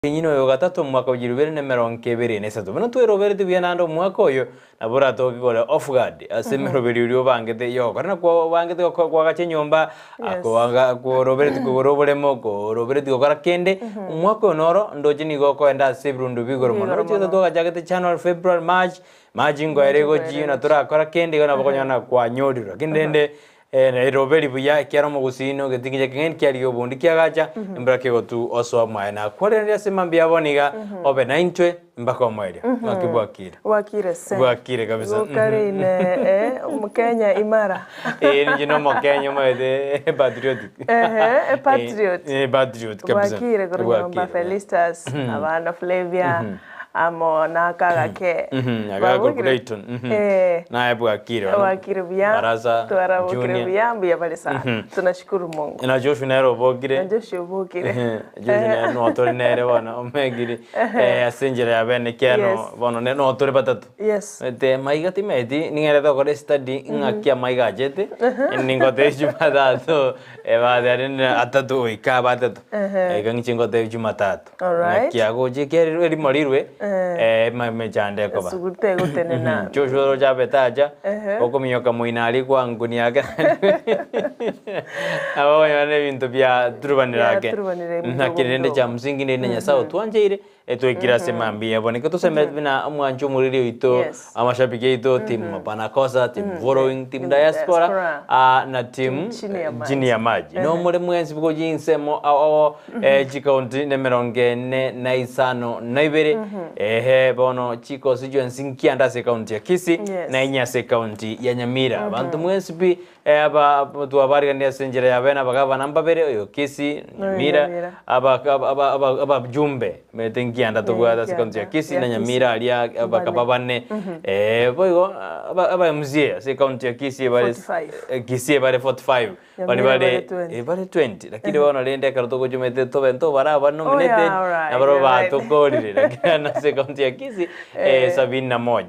Nyino yo gatatu mwaka ujirubere ne meronke bere ne satu bano twero bere tubianando mwaka oyo nabura toki gole off guard asemero bere uri obangete yo kana kwa bangete kwa gache nyomba ako ko robert ko robolemo ko robert ko kara kende mwaka onoro ndoje ni go ko enda sebrundu bigoro mono cyo to gajagete channel February March ngo erego ji na tura kara kende gona bakonyana kwa nyodiro kindende Robert buya kiaro mo Gusii no getinge kengen kiari obundi kiagacha mbrake gotu oso mwana kwale ndia semambia boniga obe 90 mbako mwele makibwakire wakire se bwakire kabisa ukari ne Mkenya imara njino Mkenya mwede patriotic patriot kabisa wakire goromba Felistas abana Flavia amo nakaga ke agaga Brighton na bwakire wakire bya baraza twara wakire bya mbia balisa tunashukuru Mungu na Joshua nero bogire na Joshua bogire Joshua no tore nere wana omegire asenjere abene keno bono ne no tore batatu te maiga timeti ningere to kore study ngakia maiga jete ningote Ijumaa to eba dare atatu ikaba atatu gangingo te Ijumaa tatu ngakia goje kere eri morirwe me jande ko ba sugute gutenena Joshua roja betaja okomiyoka muinali kwa nguni yake abo yane bintu bya turubanirake nakirende cha msingi ne nyasao twanjeire etwekira semambi aboneka tuseme bina mwanjo muriri ito amashabiki ito team Panakosa team following team diaspora na team jini ya maji no muri mwenzi bwo jinsemo jikaunti ne meronge ne na isano na ibere bono chiko sijo Ensakia ndase county ya Kisii na Inyase county ya Nyamira abantu mwenzi bi aba tuabari kandi asenjera yabena bagaba namba bere yo Kisii Nyamira aba jumbe metengia ndatogwa county ya Kisii na Nyamira alia bakababane boyo aba mzee se county ya Kisii bale Kisii bale 45 bale 20 lakini wana lende karotoko jumete to bento baraba nominated na baro bato kolire lakini se county ya Kisii 71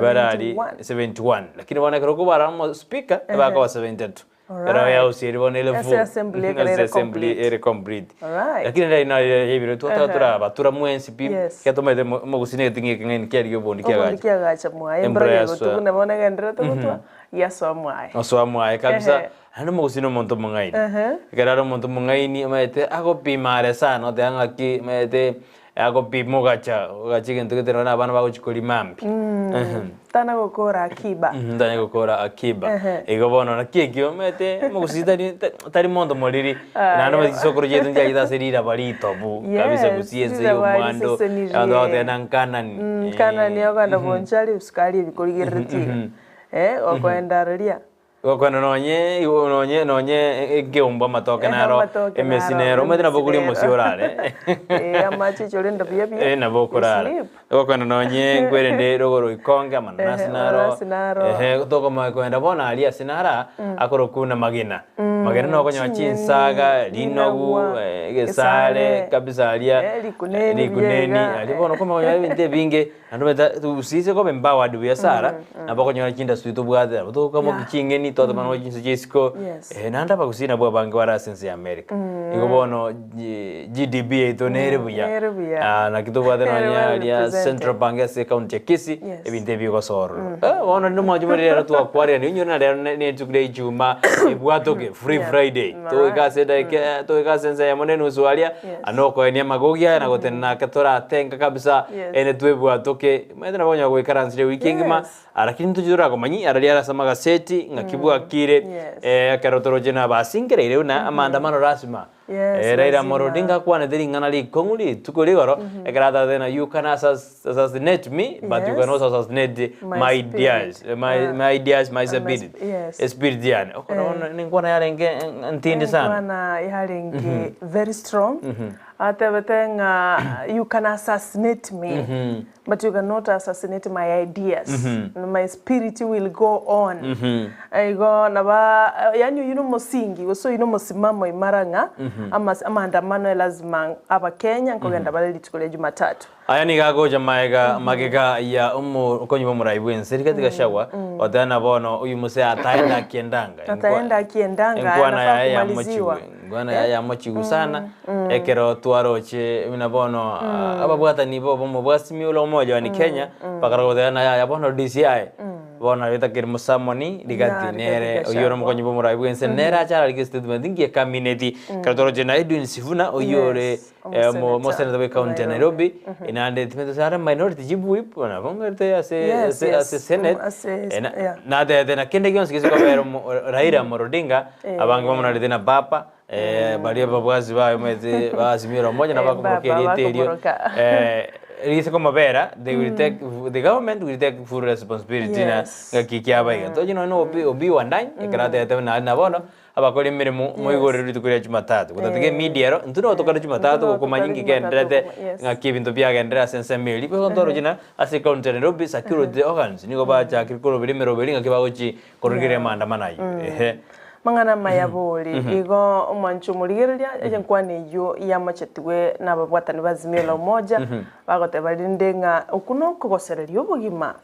bale 71 lakini wana karoko baramo speaker baka 72 era ya usiri bonele fu assembly ere complete lakini ndio ina hivyo tutatara batura mwensi pi katomete mogusine tinge kengen kiari yobondi kiagacha mwaye mbere gotu ne bona gendera to gutwa yaso mwaye kabisa hano mogusine monto mongaini geraro monto mongaini mete ago pimare sana te angaki mete ago pimo gacha gento ketero na bana bagochikoli mampi tana gukora akiba ego bono na kekyo mete mogusita tari mondo moliri nano bazisokoro jetu njagita serira barito bu kabisa gusiense yo mwando ando tena kanani akanda bonchali uskali bikorigiriti okwenda ria Wakwana nonye geumba matoke naro emesinero medina boguli mosiorale amachi chorenda bia na bokorale wakwana nonye ngwerende rogoro ikonge manasi naro toko makwenda bona alia sinara akoro kuna magina no konyo chinsaga linogu gesale kabisa alia likuneni ali bono koma yabinte binge andobeta tusise ko bembawa duya sara nabakonyo chinda suito bwade to kamo kichingeni todo mano jinsi jesiko nanda bakusina bwa bangi wara sense ya America iko bono GDP ito nere buya na kitu bwa dena ya Central Bank ya county ya Kisii ebinte biko soro bono ndo majumari ya tu akwari ni nyona ne tukule Ijumaa ibwato ke free Friday to ikaseda to ikasenza ya moneno swalia anoko enia magogia na gotena katora tenga kabisa ene twebwa toke medena bonya go ikaranzire weekend ma arakini tujura ko manyi aralia samaga seti ngakibwa kire karotorojena basingere ile na amandamano rasma Raila Morodinga kwa na deri ngana li konguli tukuli goro egrada dena you can assassinate me but you can also assassinate my ideas my spirit diane ningwana yarenge ntindi sana ningwana yarenge very strong atabetenga you can assassinate me but you cannot assassinate my ideas my spirit will go on aigo naba yani musingi so musimamo imaranga amandamano lazima aba Kenya nkogenda bale litukole Jumatatu aya ni gago jamaiga magega ya konyo muraibu serika tigashawa odana bono uyu muse ataenda kiendanga na kumaliziwa ngwana ya mochigu sana ekero twaroche minabono ababwatani bo bwasimi ulo moja ni Kenya pakara godana ya bono DCI bona bita kirmo samoni digati nere oyoro mukonyi bo murai bwense nera chara like statement ngi community katoroje na Edwin Sifuna oyore mo Senate County Nairobi inande timeto sara minority jibu ipo na bongerte ase Senate na de na kende gyonse kiziko bero Raila Morodinga abange bomona de na papa balia babwazi ba mwezi bazimira moja na bakurokeria terio Risa como vera, the government will take full responsibility na kikia baiga. To no obi wandai, ekrate ate na bono, abakori mere moigore ritukuria Jumatatu. Kutatike media ro, ntuno tokara Jumatatu ko manyingi kendrete ngakibinto bya gendera sense meli. Ko ndoro jina ase county Nairobi security organs niko ba cha kirikoro birimero biringa kibagochi korugire maandamana yo. Mangana mayaboli igo omanchu murigeria ejenkwane yo yamachetwe nababwatani bazimira umoja bagote balindenga ukuno kugosererio bugima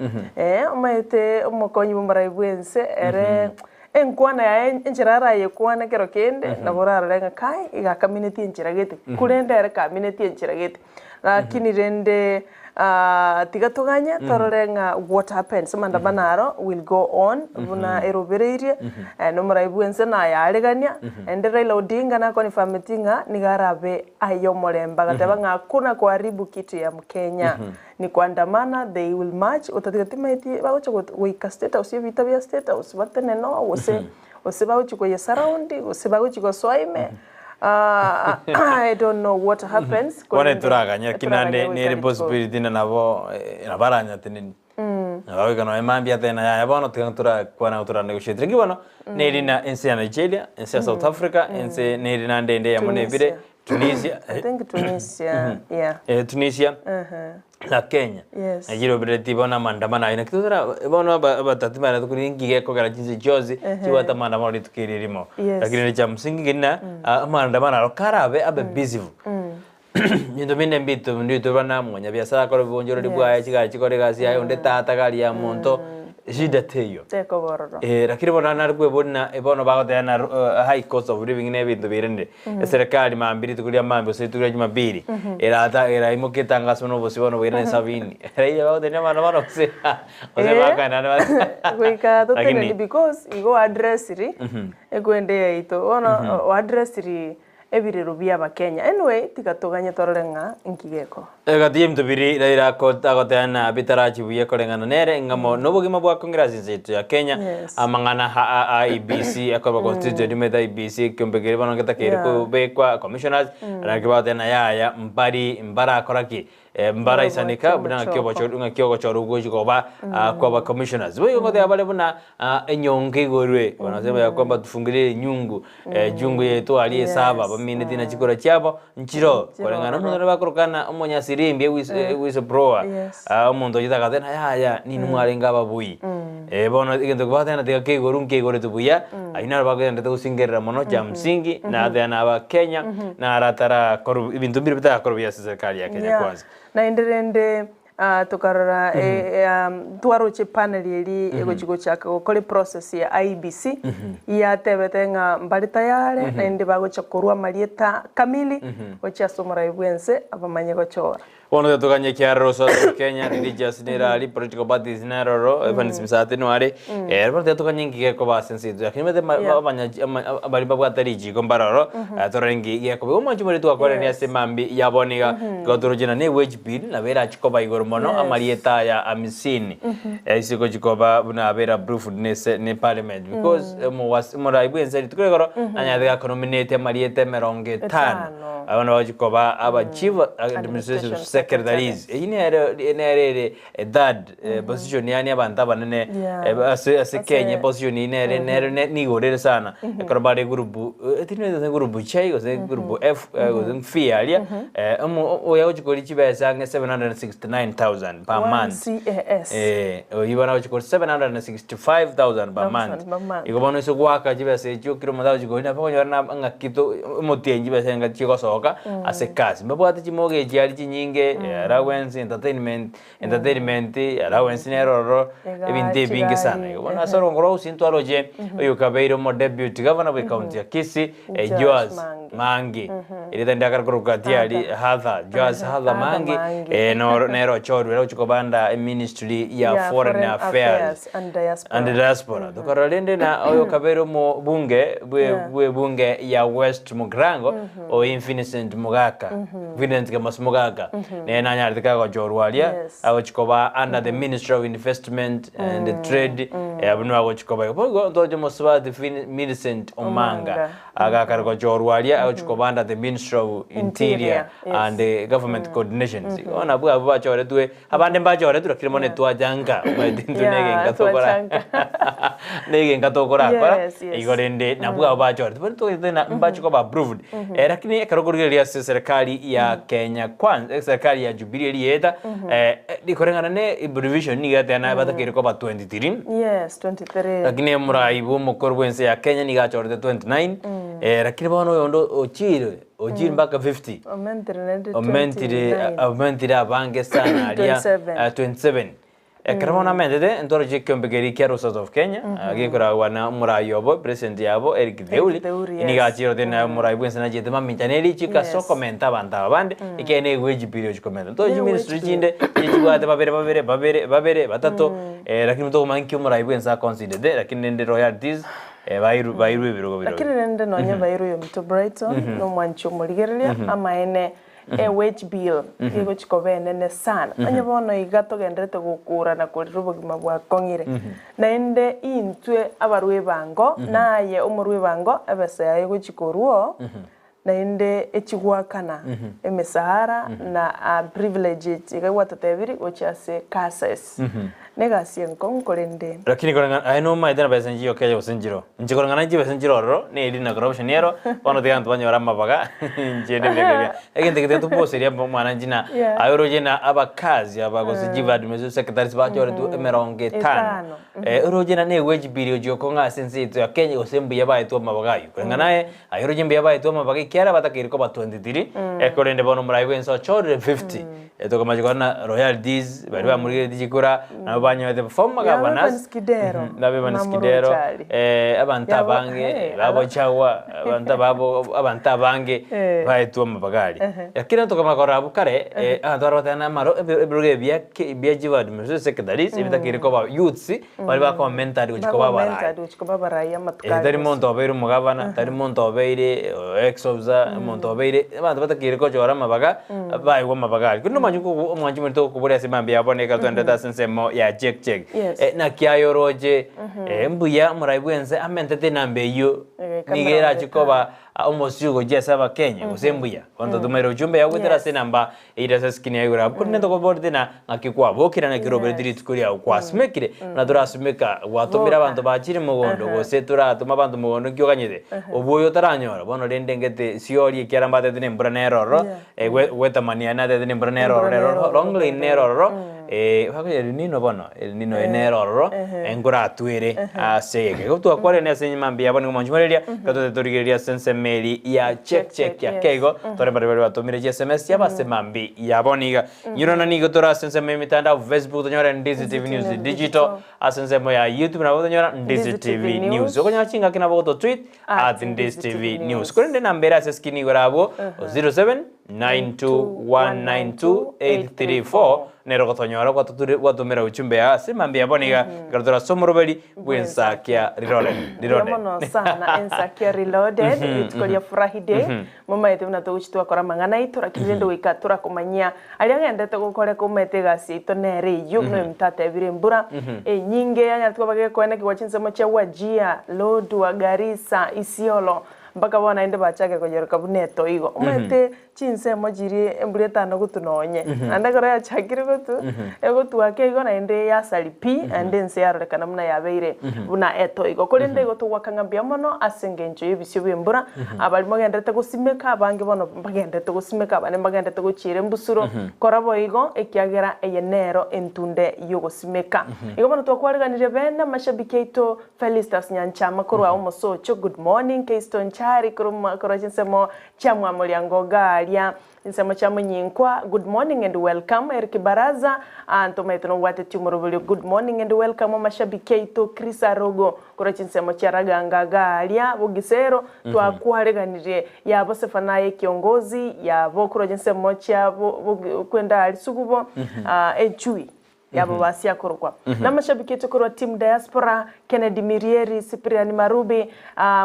omaite omokonyi bombara bwense ere enkwana ya enchirara yekwana kero kende naborara lenga kai iga community enchiragete kurende ere community enchiragete lakini rende tigatuganya tororenga what happens mandabanaro will go on buna erobereirie no muraibuense na yaregania ende Raila Odinga na confirmatinga nigarabe ayo moremba gateba ngakuna kuharibu kitu ya Mkenya ni kuandamana they will march utatigatimeti bagocha wika state house vita vya state house batene no ose bagocha ko surround ose bagocha ko soime I don't know what happens. Kone turaganya kinande ni possibility na nabo nabaranya tinini. Nawe kana emambia tena ya bono tukantura kwana utura negotiate kibono nerina ense ya Nigeria, ense ya South Africa, ense nerina ndende ya monevire Tunisia. I think Tunisia, yeah. Tunisia. Na Kenya. Yes. Najiro bireti bona maandamano ina kitura bona batatimana tukuringi geko kala jinsi jozi chiwata maandamano tukirimo. Lakini ni cha msingi gina maandamano alokarabe abe busy. Nindo mine mbito ndito bana mwanya biashara ko bonjoro libwa chikali chikore gasi ayo nde tata kali ya monto shida teyo teko bororo lakini bona narikwe bona ebono bagote na high cost of living ne bintu birende serikali mambiri tukulia mambo setukulia Jumapili era imoketanga sono bosibono birene sabini era bagote ne mano se bakana kuika to tene because igo address ri ekwende ito ono address ri ebirero bya Kenya anyway tigatuganye tororenga nkigeko gatie mtubiri raira kota gotana bitarachi buye korengana nere ngamo nobugima bwa congress yetu ya Kenya amangana IBC akoba constitute meta IBC kyombegere bano getakere ko bekwa commissioners rakiba tena ya mbara koraki mbara isanika buna kyobo chorugo jikoba kwa commissioners wewe ngote abale buna enyonge gorwe wanasema ya kwamba tufungire nyungu jungu yetu aliye saba bamineti na chikora chabo nchiro korengana no bakorokana omonya sirimbe wise broa omuntu yitaka tena ya ni numwarenga babui bono igendo kwa tena tika gorunke gore tubuya aina bagenda tusingerera mono cha msingi na thana ba Kenya na aratara ibintu mbiri bita korobia serikali ya Kenya kwanza na enderende tukarora twaroche panel yeri egochigo chaka gukora process ya IBC ya tebetenga mbali tayare na ende bagocha korwa marieta kamili gocha somora ibwense abamanye gochora Ono tukanye kiaro so Kenya religious nerali political parties neroro evans misate no are erbo tukanye ngike ko basensi lakini mete abanya abari babwatariji kombaroro torengi ye ko umanchi muri tukakore ni asemambi yaboniga gotorojina ne wage bill na vera chikoba igoro mono amarieta ya amisini isiko chikoba buna vera proof ne parliament because mo raibu enseri tukegoro anyadega nominate amarieta meronge 5 abana bachikoba aba chief administrative secretaries inere dad position yani abantu abanene ase Kenya position inere ni gorere sana korobare group tineze group chai group F group alia oya ochikori chibesa nge 769,000 1,000 per month. CAS. Ibona uchiko 765,000 per month. Ikobona iso gwaka jibese cyo kiro madawo jiko ina pako nyarna ngakito motie jibese ngachiko soka asekasi. Mbabwate chimoge jali chinyinge allowance entertainment allowance neroro ebinte bingi sana. Ikobona soro ngoro usinto aloje oyo kabeiro mo deputy governor we county ya Kisii Joas Mangi. Ile ndaka kurukatia ali hadha Joas hadha Mangi nero choru leo chikobanda ministry ya foreign affairs and diaspora tukaralende na oyo kabero mo bunge bwe bunge ya West Mugrango o Infinite Mugaka Vincent Kamas Mugaka na nyarika ko jorwalia awo chikoba under the Ministry of Investment and Trade abunwa ko chikoba bogo ndoje mo swa the Vincent Omanga aga kargo jorwalia awo chikoba under the Ministry of Interior and Government Coordinations ona bwa bwa chore tuwe abande mba chore tu kirimone twa janga nege ngatokora nege ngatokora kwa igorende na bwa bwa chore tu tena mba chikoba approved lakini karogorgelia serikali ya Kenya kwanza serikali ya Jubilee lieta dikorengana ne abbreviation ni gata na bata kiriko ba 23 yes 23 lakini muraibu mukorwense ya Kenya ni gachore 29 lakini bono yondo ojiri mpaka 50 omentire abange sana alia 27 Karamona mendede ndoro jikombegeri kero South of Kenya agikora wana murayobo president yabo Eric Deuli inigachiro tena murayibwense na jetema mintaneli chika so komenta banda bande ikene weji period komenta to ministry jinde yechigwate babere batato lakini mto manki murayibwense consider lakini nende royalties bairu birogo lakini nende nonye bairu yo mto Brighton no mwancho muligerelia ama ene wage bill kigo chikobene ne sana anya bono igato gendrete gukura na kurirubo gimabwa kongire na ende intwe abarwe bango naye umurwe bango abese yaye guchikoruo na ende echigwakana emesahara na privilege igwa tatebiri ochase cases negasiye nkonkolende lakini koranga aino maidana besenjio keyo senjiro njikoranga nji besenjiro ro ne edina corruption yero ono de antu banyora mabaga njende bege egende kete tu poseria mwana njina ayoro jena abakazi abagoze jivad mezo secretaries bachore tu emeronge tano urojena ne wage bill joko nga sense to ya Kenya osembu yabaye tu mabaga koranga naye ayoro jembe yabaye tu mabaga kiara batakiriko ba 23 ekorende bono muraiwenso chore 50 eto kama jikona royalties bari bamurire dijikura na banyo de former governors nabe baniskidero abanta bange babo chawa abanta bange baitu mabagari yakina to kama korabu kare adoro tena maro ebruge bia jivad mezo secretaries ibitakiriko ba youths bari ba commentary uchikoba bara matukari dari monto beru mugavana dari monto beire ex officer monto beire abantu batakiriko chora mabaga bai wa mabagari kuno manjuko mwanjimo to kuburia simambi yabone ka 2000 mo ya check na kiayoroje mbuya muraibwense amentete nambe yo nigera chikoba omosyugo jesaba Kenya osembuya kwando tumero jumbe yagwetera se namba ira skini ayura kunne to koborde na ngakikwa bokira na kirobere dirit kuria kwa smekire na dura smeka watomira abantu bachire mugondo gosetura tuma abantu mugondo kyoganyede obuyo taranyora bono rendengete siori kyarambate tene mbura neroro weta maniana tene mbura neroro rongle neroro hakwe nino bono nino eneroro engura atwire asege gutwa kware nese nyambi yabone kumonjimoreria katote torigeria sense meli ya check ya kego tore bare batumire SMS yabasemambi yaboniga yurona nigo tora sense memi mitandao Facebook tonyora Ndizi TV News digital asense mo ya YouTube na tonyora Ndizi TV News okonya chinga kina boto tweet @Ndizi TV News kurende nambera seskini gorabo 0792192834 nero gotonyora gwatumira uchumbe ya semambi yaboniga gatora somorobeli Ensakia reloaded mono sana Ensakia reloaded itkolia Friday mama yetu na tuchitwa kora mangana itura kizendo wikatura kumanyia aliagendete gukore kumete gasi itonere yo no mtate bire mbura nyinge yanya tukabage kwene kiwachinse mocha wajia load wa Garissa Isiolo mpaka bona inde bachake konyoroka buneto igo umete chinse mojiri embuleta no gutunonye anda kora ya chakire gutu ego tuake igo na inde ya salipi ande nse yaroreka namuna yabeire buna eto igo kolende igo tuwakanga mbia mono asengenjo yebisyo bembura abali mogendete gusimeka abange bono bagendete gusimeka bane bagendete guchire mbusuro korabo igo ekiagera eyenero entunde yogosimeka igo bono twakwareganire bene mashabiki ito Felistas Nyanchama kurwa umusocho good morning Keiston Chari kurwa chinsemo chamwa mulyango galia insemo chamo nyinkwa good morning and welcome Eric Baraza antomaito no wate tumurubuli good morning and welcome mashabiki ito Chris Arogo kurwa chinsemo charaganga galia bugisero twakwareganire yabo Sefanaye kiongozi yabo kurwa chinsemo chabo kwenda alisugubo echui yabo basi akorwa na mashabiki yetu kwa team diaspora Kennedy Mirieri Cyprian Marubi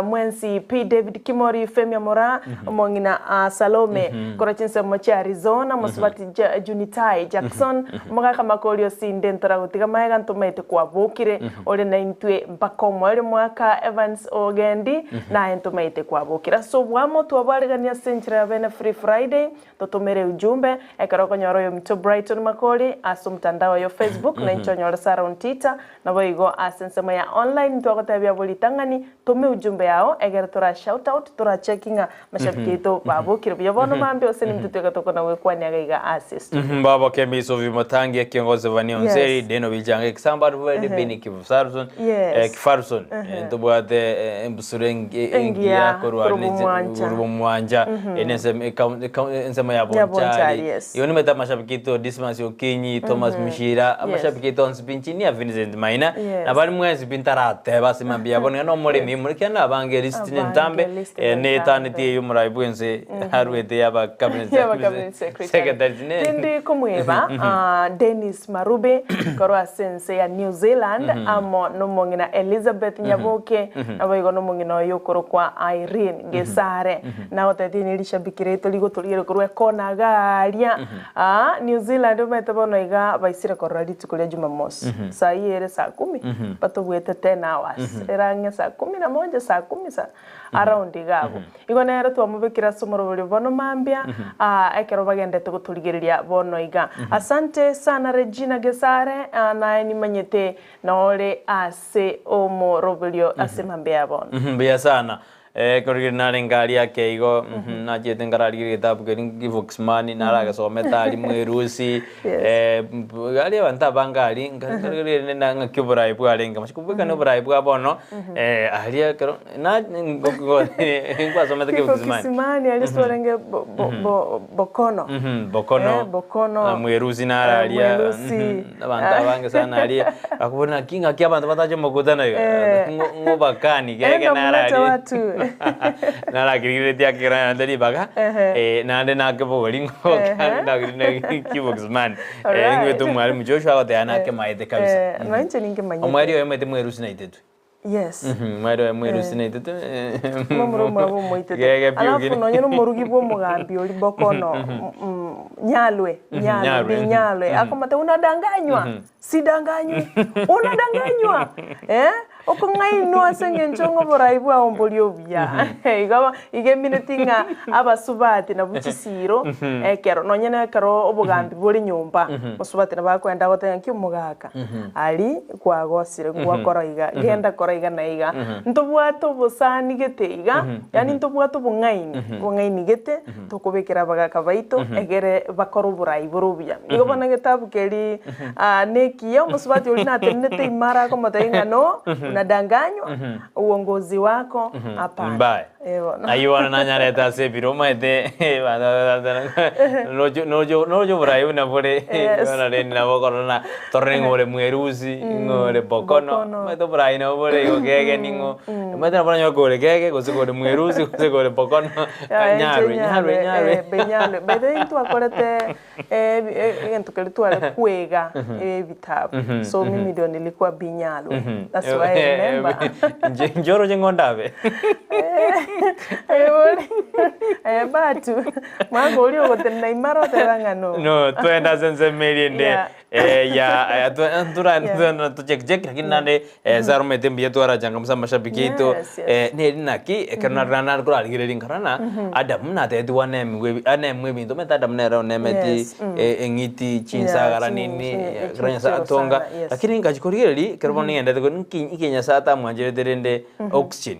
Mwensi P David Kimori Femia Mora Mongina Salome kwa chinse mocha Arizona Mosbati Junitai Jackson mga kama kolio sinde ntora gutika maega ntomete kwa bokire ole na intwe mpakomo ole mwaka Evans Ogendi na ntomete kwa bokira so wamo tuwabaregania century ya bena Free Friday totomere ujumbe ekaroko nyoro mto Brighton makoli asumtandao yo Facebook na nchonyora Saron Tita na boigo asensema ya online twagotabia bolitangani tome ujumbe yao egera tora shout out tora checking mashabiki to babo kiribyo bono mambe oseni mtuteka toko na wekwani agaiga assist baba kemiso vimatangi kiongozi vani onzeri deno bijanga example vede beni kifarson kifarson ntobwate embusurengi engia korwa mwanja ensema ya bonchari yoni meta mashabiki to Dismas Okinyi Thomas Mishira mashabiki to Nsbinchini ya Vincent Maina na bali mwezi bintarate basi mambia bona no muri mimuri kana bange list ntambe netaniti yumura ibwense harwete yaba cabinet secretary ndi komweba Dennis Marube korwa sense ya New Zealand amo no mongina Elizabeth Nyaboke abo no mongina yokoro kwa Irene Gesare na otatini lishabikire to ligo tolire korwa kona galia New Zealand umetabono iga baisira korwa litukulia Jumamosi saa yere saa 10 pato bwete 10 hours erange saa 11 saa 10 saa around igabo igo nero twamubekira somoro buli bono mambia ekero bagende tugutuligereria bono iga asante sana Regina Gesare na ni manyete nole ase omo robolio ase mambia bono bia sana korigina ngali yake igo na jete ngarali kitabu ke Voxman na raga someta ali mwerusi gali banta bangali ngarali na kibura ibu ali ngamashikubuka no bura ibu abono ali kero na ngogo kwa someta ke Voxman ali sorenge bokono mwerusi na ali banta banga sana ali akubona kinga kia banta bataje mokutana ngobakani keke na ali nala kirire tia kira ndari baga nande nakebo lingo kanda kirine Voxman ngwetu mwali mjoshwa wote anake maite kabisa nanje ninge manyite omwali yemete mwerusi na itetu yes mwari mwerusi na itetu momro mabo moite alafu nonyeno morugi bo mugambi oli bokono nyalwe akomata unadanganywa sidanganywi unadanganywa okungai no asenge nchongo boraibu aombolio bya igaba igeminetinga abasubati na buchisiro ekero nonyene kero obugambi boli nyumba musubati na bakwenda gotenga kyumugaka ali kwagosire gwakoroiga genda koroiga naiga ntobwato bosani geteiga yani ntobwato bungaini gete tokubekera bagaka baito egere bakoro buraibu rubya igobana getabu keri nekiyo musubati oli natenete imara ko matainga no unadanganywa uongozi wako hapana mbaya ayuana nanyareta sebiro maite nojo burayi na bore ona reni na bokorona torrengore mwerusi ngore bokono maito burayi na bore gogege ningo maite na bora gore gege gozigore mwerusi gozigore bokono nyarwe bede into akorete ento keletu ale kuega vitabu so mimi ndio nilikuwa binyalo that's why remember. Njoro jengondabe. Batu. Mwango ulio gotena imaro teranga no. No, 200 million de. Ya tura to check lakini nande zaro metembi yetu ara janga msa mashabiki ito ne naki kana rana kura ligire karana adam na te tu ane mwe to meta adam nero nemeti engiti chinsa gara nini granya sa tonga lakini ngajikorigeli kerboni ende ko ikenya sata mwanjere derende oxygen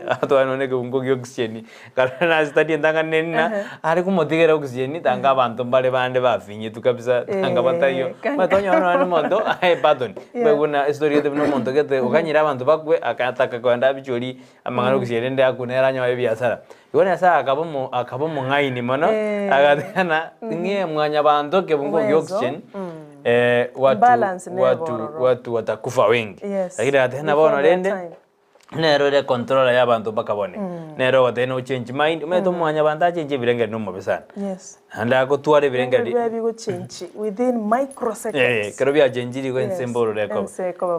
ato anone ko ungo oxygen kana study ndanga nenna ari kumotigera oxygen tanga abantu bale bande bafinye tukabisa tanga batayo matonyo no mondo pardon beguna historia de no mondo que te oganyira abantu bakwe akataka kwanda bichori amangano kisiende akunera nyawe biasara yone sa akabomo ngaini mono agathana ngie mwanya abantu ke bungo oxygen watu watakufa wengi lakini athana bono rende nero de control ya bantu bakabone nero wateno change mind umeto mwanya banda change birenge no mobesana anda ko tuare birenge bi go change within microseconds kero bya change ko ensemble reko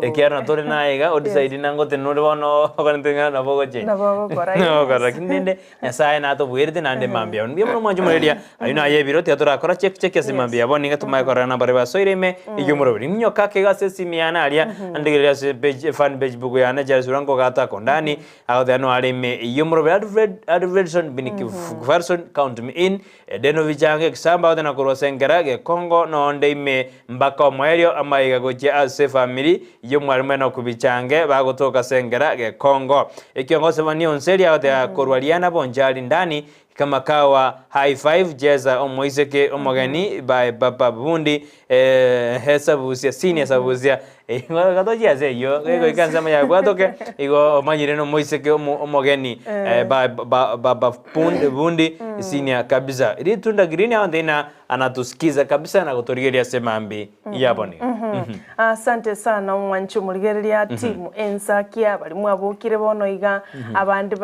ekiara tore naiga odicide nango tenore bono kantenga na bogo change na bogo kora no kora kindende nyasaye na to bwerde nande mambia mbi mo mwanju muredia ayuna ye biro tia tora kora check yasimambia boni ngatuma kora na bare basoireme igumuro bimnyo kake gase miana alia andigeria se page fan page bugu yana jarsurango gata kondani agothano arime yumro adversion biniki version count me in deno vijange kisamba na kurosengera ge Kongo no ndeime mbaka mwerio amaiga goje ase family yumwarime no kubichange bagotoka sengera ge Kongo ikiongoza bani onseri agothya korwaliana bonjali ndani kama kawa high five jeza omoiseke omogani by baba bundi hesabusia senior sabusia gatoja zeyo go ikanza maya gwatoke igo manyire no moiseke omogani baba bundi senior kabisa ili tunda green andena anatusikiza kabisa na kutorigeria semambi yaboni asante sana mwanchu muligeria timu Ensakia bali mwabukire bono iga abandi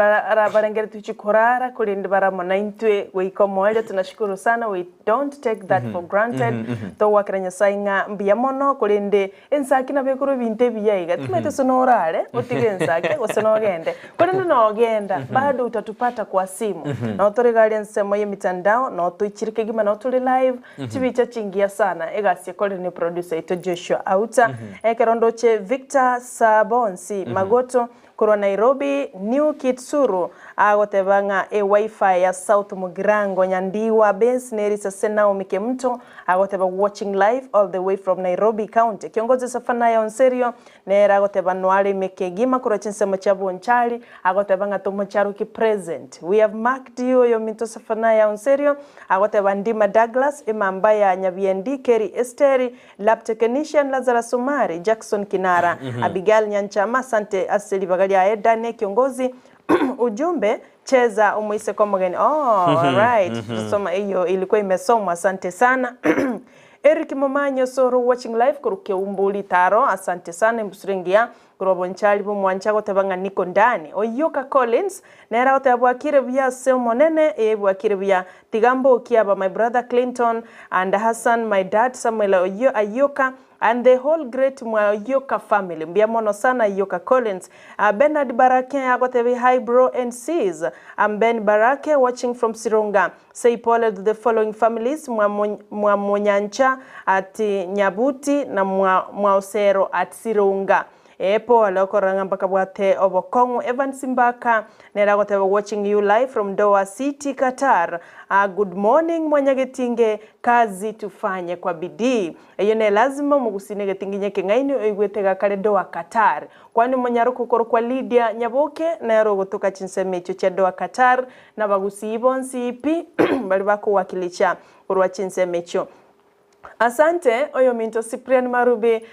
barengere tuchikorara kulindi baramona intwe weikomoele tunashukuru sana we don't take that for granted to wakranya sainga mbia mono kulindi Ensakia na bekuru binte biyaiga tumete sonorare utige Ensakia gosonogende kulindi nogenda bado utatupata kwa simu na otorigali nsemo ye mitandao na otuichirike gima na otuli live chibicha chingia sana egasie kulindi producer ito Joshua Auta ekerondoche Victor Sabonsi Magoto kuro Nairobi New Kitsuru agotebanga wifi ya South Mugirango Nyandiwa Base nerisa senao mikemto agoteba watching live all the way from Nairobi County kiongozi safana ya Onserio nera agoteba nwali mekegima kuro chinsemo cha Bonchali agotebanga tomocharu ki present we have marked you yo minto safana ya Onserio agoteba Ndima Douglas imambaya Nyabiendi Kerry Esteri lab technician Lazarus Sumari Jackson Kinara Abigail Nyanchama sante asili bagalia Edane kiongozi ujumbe cheza umuise kwa mgeni alright tusoma hiyo ilikuwa imesomwa asante sana Eric Momanyo Soro watching live kuruke umbuli taro asante sana mbusurengia kurobonchali bu mwanchago tebanga niko ndani Oyoka Collins nera otabwakire bya semonene ebwakire bya tigambo kiaba my brother Clinton and Hassan my dad Samuel Oyoka and the whole great Oyoka family mbiamono sana Oyoka Collins Bernard Barake agotebi hi bro and sis Ben Barake watching from Sirunga say Paul to the following families Mwamonyancha at Nyabuti na Mwaosero at Sirunga Epo alokoranga mpaka bwate obokongu Evan Simbaka neragote watching you live from Doha City Qatar. Good morning mwanyagetinge kazi tufanye kwa bidii. Eyo ne lazima mugusine tinginye kengaini oigwetega kale Doha Qatar. Kwani mwanyaruko koro kwa Lydia Nyaboke na yaro gotoka chinsemecho cha Doha Qatar na bagusi bonsi ipi bali bako wakilisha kurwa chinsemecho. Asante oyo minto Cyprian Marube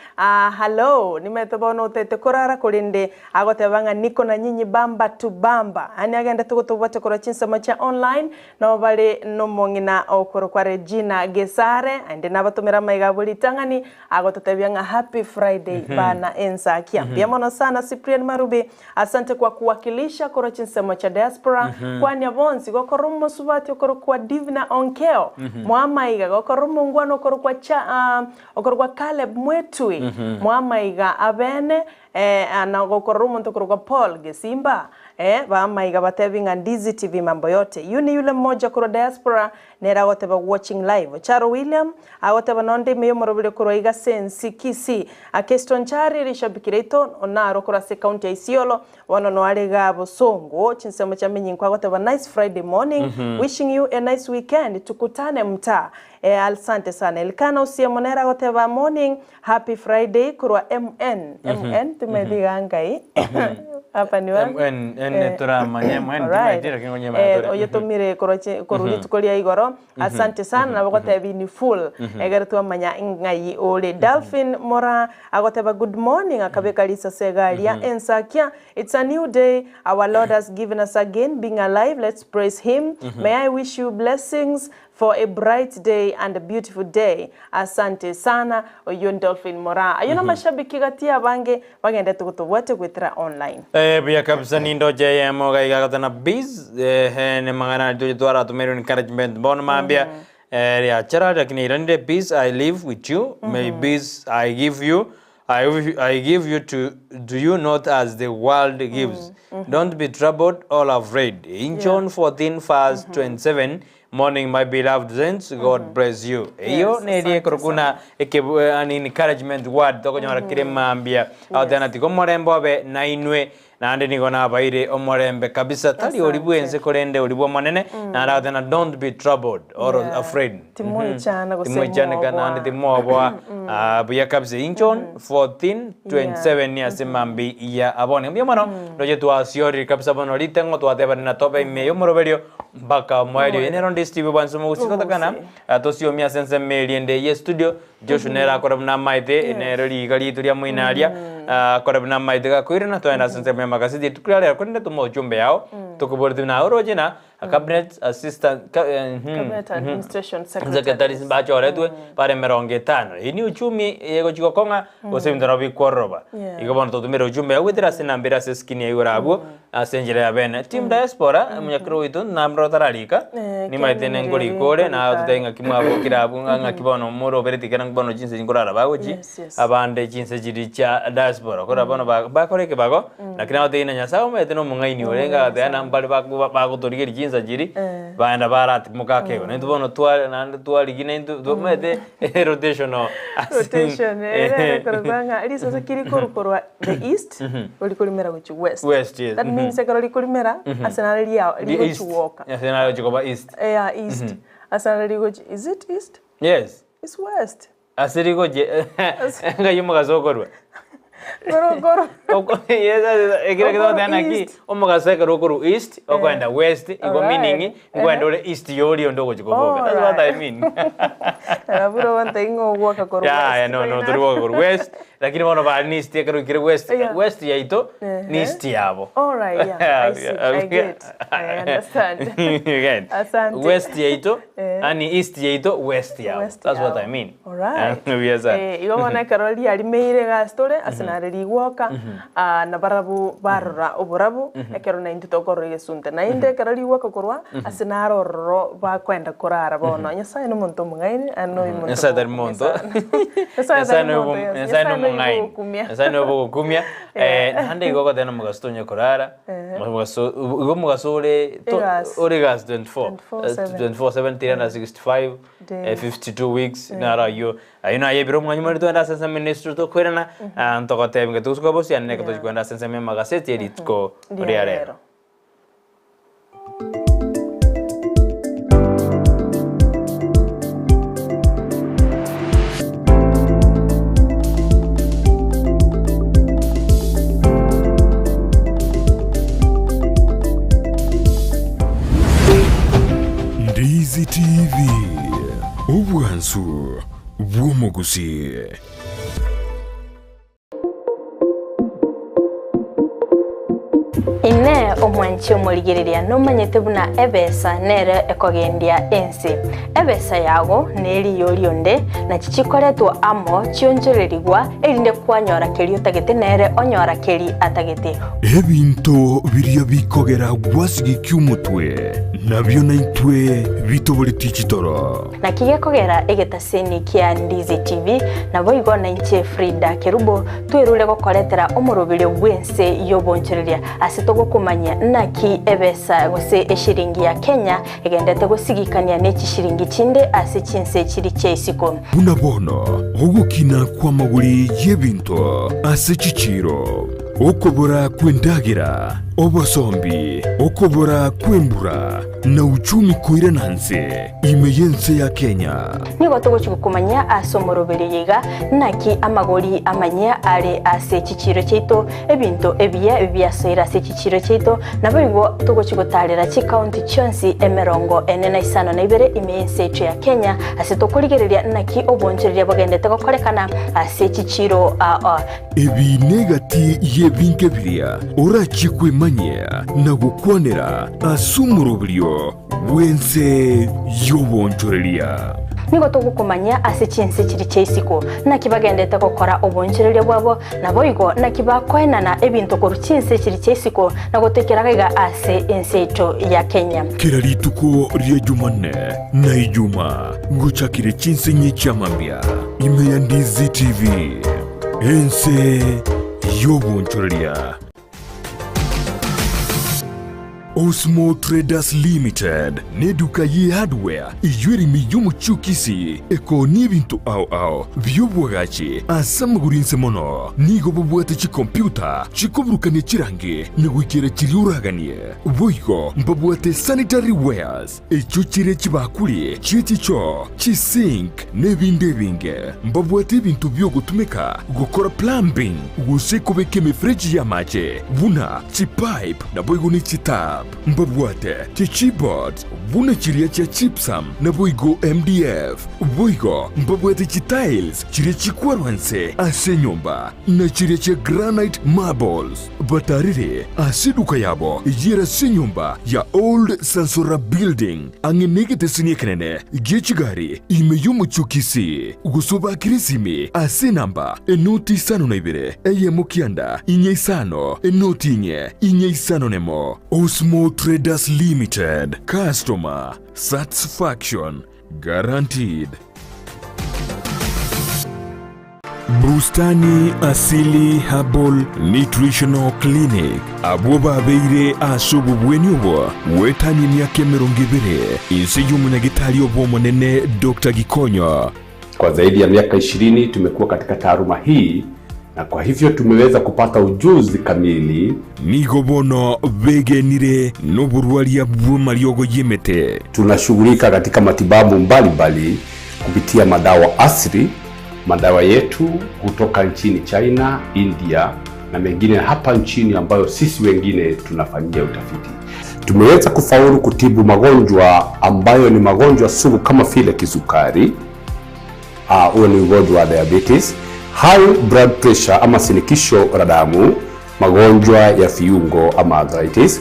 hello nimetobono tete korara kulinde agotebanga niko na nyinyi bamba tu bamba ani agenda tugotobote kora chinsama cha online no bale no mongina okoro kwa Regina Gesare ande nabatomera maigabuli tangani agototebyanga happy Friday bana Ensakia biamono sana Cyprian Marube asante kwa kuwakilisha kora chinsama cha diaspora kwani abonsi gokoromo subati okoro kwa Divina Onkeo mwamaiga gokoromo ngwano okoro kwa okorwa Caleb Mwetui mwamaiga abene na gokorwa muntu kuruga Paul Gesimba bamaiga batevinga Ndizi TV mambo yote yuni yule mmoja kuro diaspora nera goteba watching live Charo William agoteba nonde meyo morobile kuro iga sensi Kisii Keston Chari rishabikireito onaro kura se county Isiolo wano no alega bosongo chinsemo cha menyinko agoteba nice Friday morning wishing you a nice weekend tukutane mtaa asante sana Elkana usiamonera goteba morning happy Friday kurwa MN tumediga ngai hapa ni wangu tura manyema ndimaitira kingonye matore oyo tumire koruli tukolia igoro asante sana na bagoteba ni full egertwa manya ngai ole Dolphin Mora agoteba good morning akabeka lisa segalia Ensakia it's a new day our Lord has given us again being alive let's praise him may I wish you blessings for a bright day and a beautiful day asante sana oyo Dolphin Mora ayona mashabiki gatia bagende tukutubwate kwitra online bia kabisa nindo JM gaiga gatana biz ne mangana twara tumero encouragement bon mambia ya chara lakini irande biz I live with you may biz I give you to you not as the world gives don't be troubled or afraid in John 14 verse 27 morning my beloved saints God bless you iyo nediye kurukuna an encouragement word tokonyora kirema ambia alternative komorembo abe nainwe nande nigona abaire omorembe kabisa tali olibuense korende olibo monene na rather don't be troubled or afraid timoichana kana ande timobwa buya kabisa in John 14:27 ya semambi ya abone mbia mano doje tuasiori kabisa bono litengo twateba na tobe meyo moroberio mpaka mwario enero ndi Steve Bansumo usikotaka atosio mia sense meliende ye studio Joshua nera korabna maite enero ligali turia muinaria korabna maite ga kuirana toenda sense me magazine tukulale kwenda tumo jumbe yao tukubordi na orojina cabinet assistant cabinet administration secretary bachore tu pare meronge tano ini uchumi yego chikokonga osemndara bikoroba igobon to tumero jumbe withira sinambira seskini ayurabu asenjere abene team diaspora munyakro ito namro taralika ni maitene ngori kore na tutenga kimwabo kirabu ngakibono muro beriti kana bono jinse ngorara bagoji abande jinse jiricha diaspora kora bono bakore ke bago nakina oteina nyasao meteno mungaini orenga dana mbali bago torigeri jinsa jiri baenda barat mukake ne tubono twali gine tu mete rotation korobanga ali sasa kiri korwa the east olikolimera go west yes that means sekaro kolimera asenali yao ligochuoka asenali goba east east asenali go is it east yes it's west asiri go ngayo magazokorwa goro yes ekira kido tena ki omugaseka rokuru east okwenda west iko meaning ngwenda ole east yori ondogo chikoboka that's what I mean aburo wanta ingo woka koro yeah no turi woka west lakini wana ba east ekero kire west yaito ni east yabo all right yeah I get I understand asante west yaito ani east yaito west yabo that's what I mean all right yes iyo wana karoli ali meire ga story asenareli woka na barabu barra oburabu ekero na into tokoro yesunte na inde karoli woka korwa asenaroro ba kwenda korara bono nyasaye no muntu mungaini ano imuntu nyasaye dar muntu nyasaye no mungaini nyasaye no bogo kumya hande gogo dena mugastonya korara mugasole oregas 24/7 365 52 nara yo ayina yebiro mwanyuma rito enda sense minister to kwerana antokote nge tusko bosi anne ko kwenda sense me magazeti editko riarero Ndizi TV ubwansu bw'Gusii. Ine omwanchi omurigereria nomanyete buna ebesa nere ekogendia ensi ebesa yago neri yorionde na chichikoretwa amo chionjorerigwa erinde kwanyora keri utagete nere onyora keri atagete ebinto biria bikogera gwasigi kyumutwe nabyo naitwe bitobole tichitoro na kigekogera egetaseni kia Ndizi TV na boigo na inche Frida Kerubo twirule gokoretera omurubire bwense yobonchereria asitogo kumanya naki ebesa gose eshiringi ya Kenya egendete gusigikania neki shiringi chinde ase chinse chiri cheisiko bunabono ogukina kwa maguri yebinto ase chichiro okobora kwendagira obosombi okobora kwembura na uchumi koira nanze imeyense ya Kenya nigo tugochikukumanya asomorobere yiga naki amagori amanya are ase chichiro cheito ebinto ebia soira ase chichiro cheito naboigo tugochigutarira chi county chonsi emerongo enena isano na ibere imeyense yetu ya Kenya ase tokurigereria naki obonchereria bogendete gokorekana ase chichiro ebi negati yebinke biria orachikwe manya na gukwanera asumurubrio wense yobonchoreria nigo tugukumanya ase chinse chiri cheisiko na kibagendete gukora obonchereria bwabo naboigo na kibakoenana ebinto koru chinse chiri cheisiko na gutekeraga ase enseito ya Kenya kira rituko ria Jumanne na Ijumaa nguchakire chinse nyichamambia ime ya Ndizi TV ense yobonchoreria Osmo Traders Limited neduka ye hardware iyuri miyumu chukisi eko nibintu au byobwagachi asamgurinse mono nigo bobwate chi computer chikobrukane chirange negwikere chiriuraganie boigo mbobwate sanitary wares echuchire chibakuli chichicho chisink nebinde binge mbobwate bintu byo gutumika gukora plumbing gusekobeke mefreji ya mache buna chipipe na boigo ni chitap mbabwate chichibot buna chiria cha chipsam na boigo MDF boigo mbabwate chitiles chiria chikwarwanse ase nyumba na chiria cha granite marbles batarire asiduka yabo yera se nyumba ya old Sansora building angenegete sinyekenene gechigari imeyumu chukisi gusoba kirisimi ase namba enoti sano na ibere eye mukianda inye isano enoti inye isano nemo Osmo Traders Limited customer satisfaction guaranteed. Bustani Asili Herbal Nutritional Clinic aboba beire asubu bwenyubo wetani myake merongibire insiyumu na gitali obomo nene Dr. Gikonyo. Kwa zaidi ya miaka 20 tumekuwa katika taaluma hii na kwa hivyo tumeweza kupata ujuzi kamili. Nigobono begenire noburwali ya bwumaliogo yemete. Tunashughulika katika matibabu mbalimbali kupitia madawa asili. Madawa yetu kutoka nchini China, India na mengine hapa nchini ambayo sisi wengine tunafanyia utafiti. Tumeweza kufaulu kutibu magonjwa ambayo ni magonjwa sugu kama vile kisukari, huo ni ugonjwa wa diabetes, high blood pressure ama sinikisho la damu, magonjwa ya viungo ama arthritis,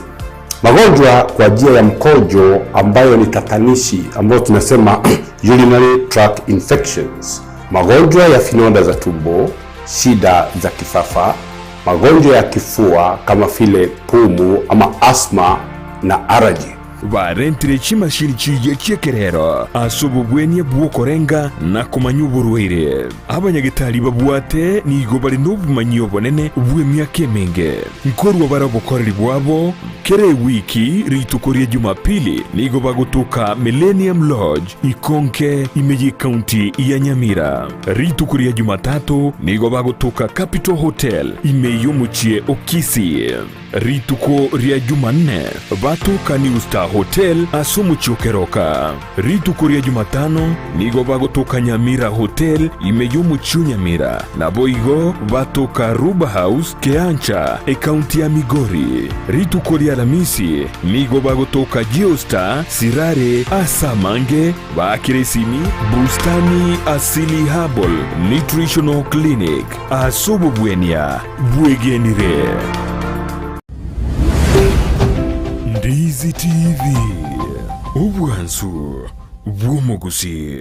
magonjwa kwa njia ya mkojo ambayo ni tatanishi ambayo tunasema urinary tract infections, magonjwa ya finonda za tumbo, shida za kifafa, magonjwa ya kifua kama vile pumu ama asthma na allergy. Barentire chimashini chiye chiekerero asubu bwenya bwokorenga na kumanyuburwire abanyagitali babwate nigo bari n'obumanyi bonene bw'emyaka menge nkorwa barabokoreri bwabo kere wiki ritukoria Jumapili nigo bagutuka Millennium Lodge Ikonke Imeji County ya Nyamira. Ritukoria Jumatatu nigo bagutuka Capital Hotel Imeyumuchie Okisi. Rituko ria Jumanne batuka New Star Hotel Asumu Chokeroka. Rituko ria Jumatano nigo bagutuka Nyamira Hotel Imeyumuchio Nyamira na boigo batuka Ruba House Keancha County ya Migori. Rituko ria Alhamisi nigo bagutuka Geostar Sirare Asamange bakiresimi Bustani Asili Herbal Nutritional Clinic asubu bwenya bwegenire. Ndizi TV ubwansu bw'umugusi.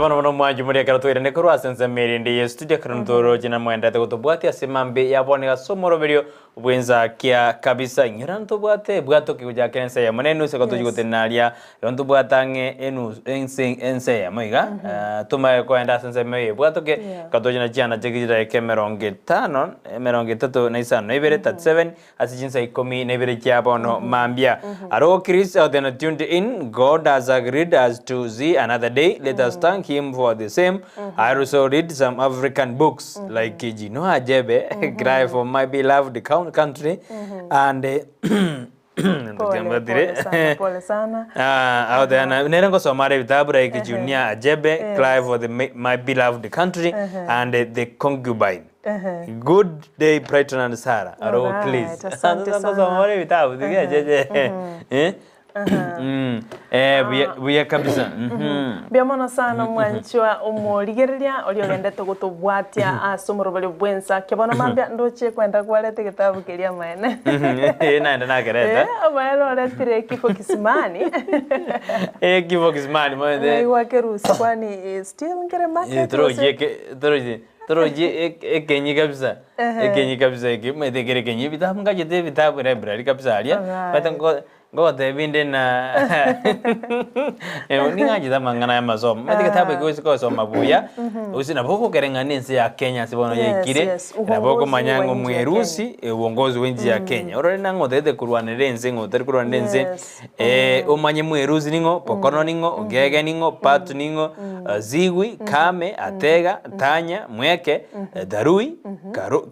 bono mwanju muri akaratwira ne kurwa sense meri ndi studio karantoro jina mwenda gutubwati asimambe yabone gasomoro berio Ensakia kabisa nyiranto bwate bwato kikuja kense ya munene useko tujigutenaria yonto bwatange enu ense ya moiga tuma kwenda sense meri bwato ke katojina jana jigijira kemeronge 5 meronge 3 na isa no ibere 37 asijinsa 10 na ibere kyabono mambia aro Chris out then tuned in. God has agreed us to see another day. Let us thank him for the same. I also read some African books like Jino Ajebe, Cry for My Beloved Country, and pole sana. Out there nerengo somare vitabu like Junior Ajebe, Cry for My Beloved Country, and the Concubine. Good day, Brighton and Sarah. Aro please. Asante sana. Somare vitabu buya kabisa. Biamono sana mwanchwa umurigereria oliogende tugutubwatia asomoro bali bwensa kibona mambia ndoche kwenda kwalete kitabu kilia maene naenda nagereta amaelo letire kifo kisimani kifo kisimani mwende wake rusi kwani still ngere market Toroje ekenyi kabisa kimete kenyi vitabu ngajete vitabu library kabisa alia batango ngote binde na ningaji mangana ya masomo mete kitabu kiwezi kwa soma buya usina boko kerenganense ya Kenya sibono yekire na boko manyango mwerusi uongozi wenji ya Kenya orore nango dede kurwanerense ngote kurwanerense umanye mwerusi ningo pokono ningo ogege ningo patu ningo zigwi kame atega tanya mweke darui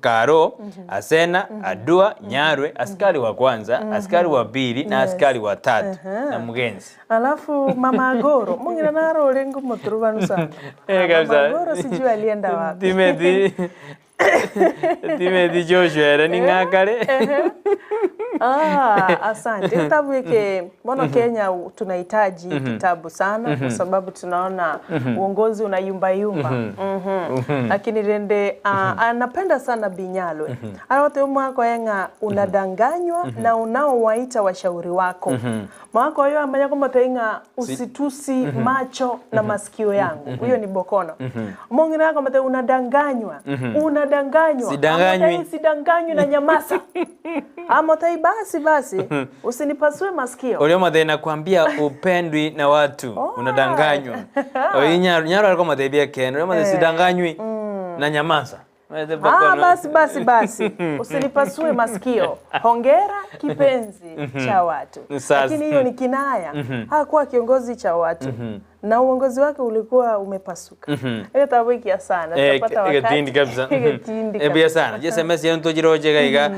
karo asena adua nyarwe askari wa kwanza askari wa pili na askari wa tatu na mugenzi alafu mama Agoro mungira naro lengo moturubanu sana mama Agoro sijui alienda wapi Timedi Joshua era ningakale asante kitabu hiki mbona Kenya tunahitaji kitabu sana kwa sababu tunaona uongozi unayumba yumba lakini rende anapenda sana Binyalwe alote mwako yenga unadanganywa na unaowaita washauri wako mwako hiyo ambaye kama tainga usitusi macho na masikio yangu huyo ni Bokono mongira kama unadanganywa sidanganywi na nyamasa amotai basi usinipasue masikio olio made nakwambia upendwi na watu unadanganywa nyaro alikuwa madebia Ken olio made sidanganywi na nyamasa basi usinipasue masikio hongera kipenzi cha watu lakini hiyo ni kinaya hakuwa kiongozi cha watu na uongozi wake ulikuwa umepasuka ile tabiki sana tutapata wakati tindi kabisa bia sana je SMS yanto jiroje gaiga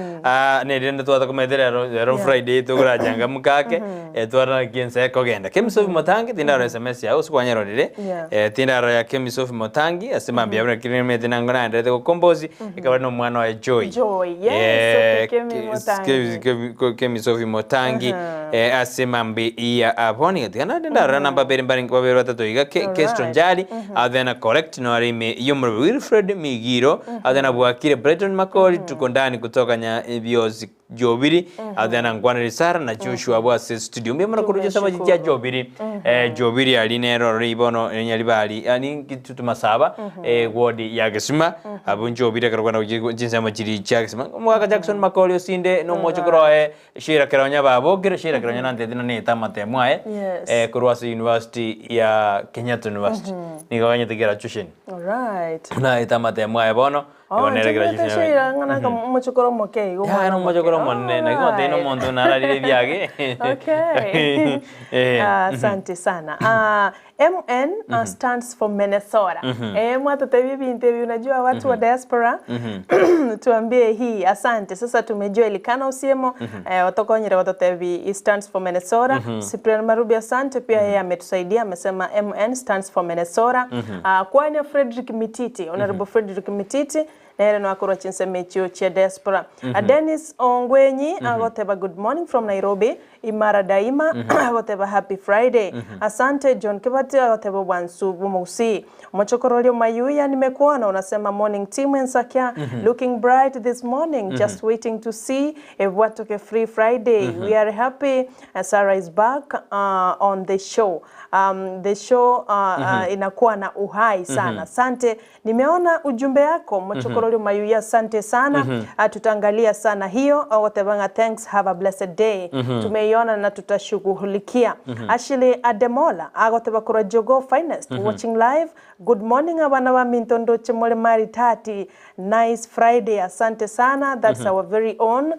ne rende to atakomedera ro Friday to gurajanga mukake twara kiense kogenda Kemisofi Motangi tindaro SMS ya usikwanyero rire tindaro ya Kemisofi Motangi asimambia bra kirimete nangona ndete kombozi ikaba no mwana wa Joy yes Kemisofi Motangi asimambi ya aboni kana ndaro namba beri batatu iga Kestonjali adena correct no arime yomro Wilfred Migiro adena bwakire Brighton Makori tukondani kutoka nya biozi Jobiri adena ngwana risara na Joshua bwa studio mbona kuruje sama jija Jobiri alinero ribono nyalibali ani kitu masaba wodi ya Gesima abun Jobiri karwana jinsa majiri Jackson mwaka Jackson Makori osinde no mocho kroe shira kronya babo gira shira kronya nante dina ne tamate mwae Kurwasi University ya Kenyatta University nikawanya graduation alright na itamate mwae bono ibonere graduation shira ngana kama mochokoro mokei ya no mochokoro monne na kwa teno mondo na rali byage okay asante sana MN stands for Minnesota mwata tabibi interview unajua watu wa diaspora tuambie hii asante sasa tumejua ilikana usiemo watokonyere watotevi stands for Minnesota Cyprian Marubi asante pia yeye ametusaidia amesema MN stands for Minnesota kwani Frederick Mititi honorable Frederick Mititi nere no akorwa chinsemechio chia diaspora. Dennis Ongwenyi agoteba good morning from Nairobi. Imara daima agoteba happy Friday. Asante John Kibati agoteba wansu bumusi. Mochokorolio Mayuya nimekuona unasema morning team Ensakia looking bright this morning, just waiting to see if watoke free Friday. We are happy Sarah is back on the show. The show inakuwa na uhai sana. Asante, nimeona ujumbe yako Mochokorolio Mayuya, asante sana. Tutaangalia sana hiyo. Whatever, thanks, have a blessed day. Tumeiona na tutashughulikia. Ashley Ademola agoteba kura Jogo Finest watching live. Good morning abana wa Mintondo Chemole Mari Tati. Nice Friday. Asante sana. That's our very own.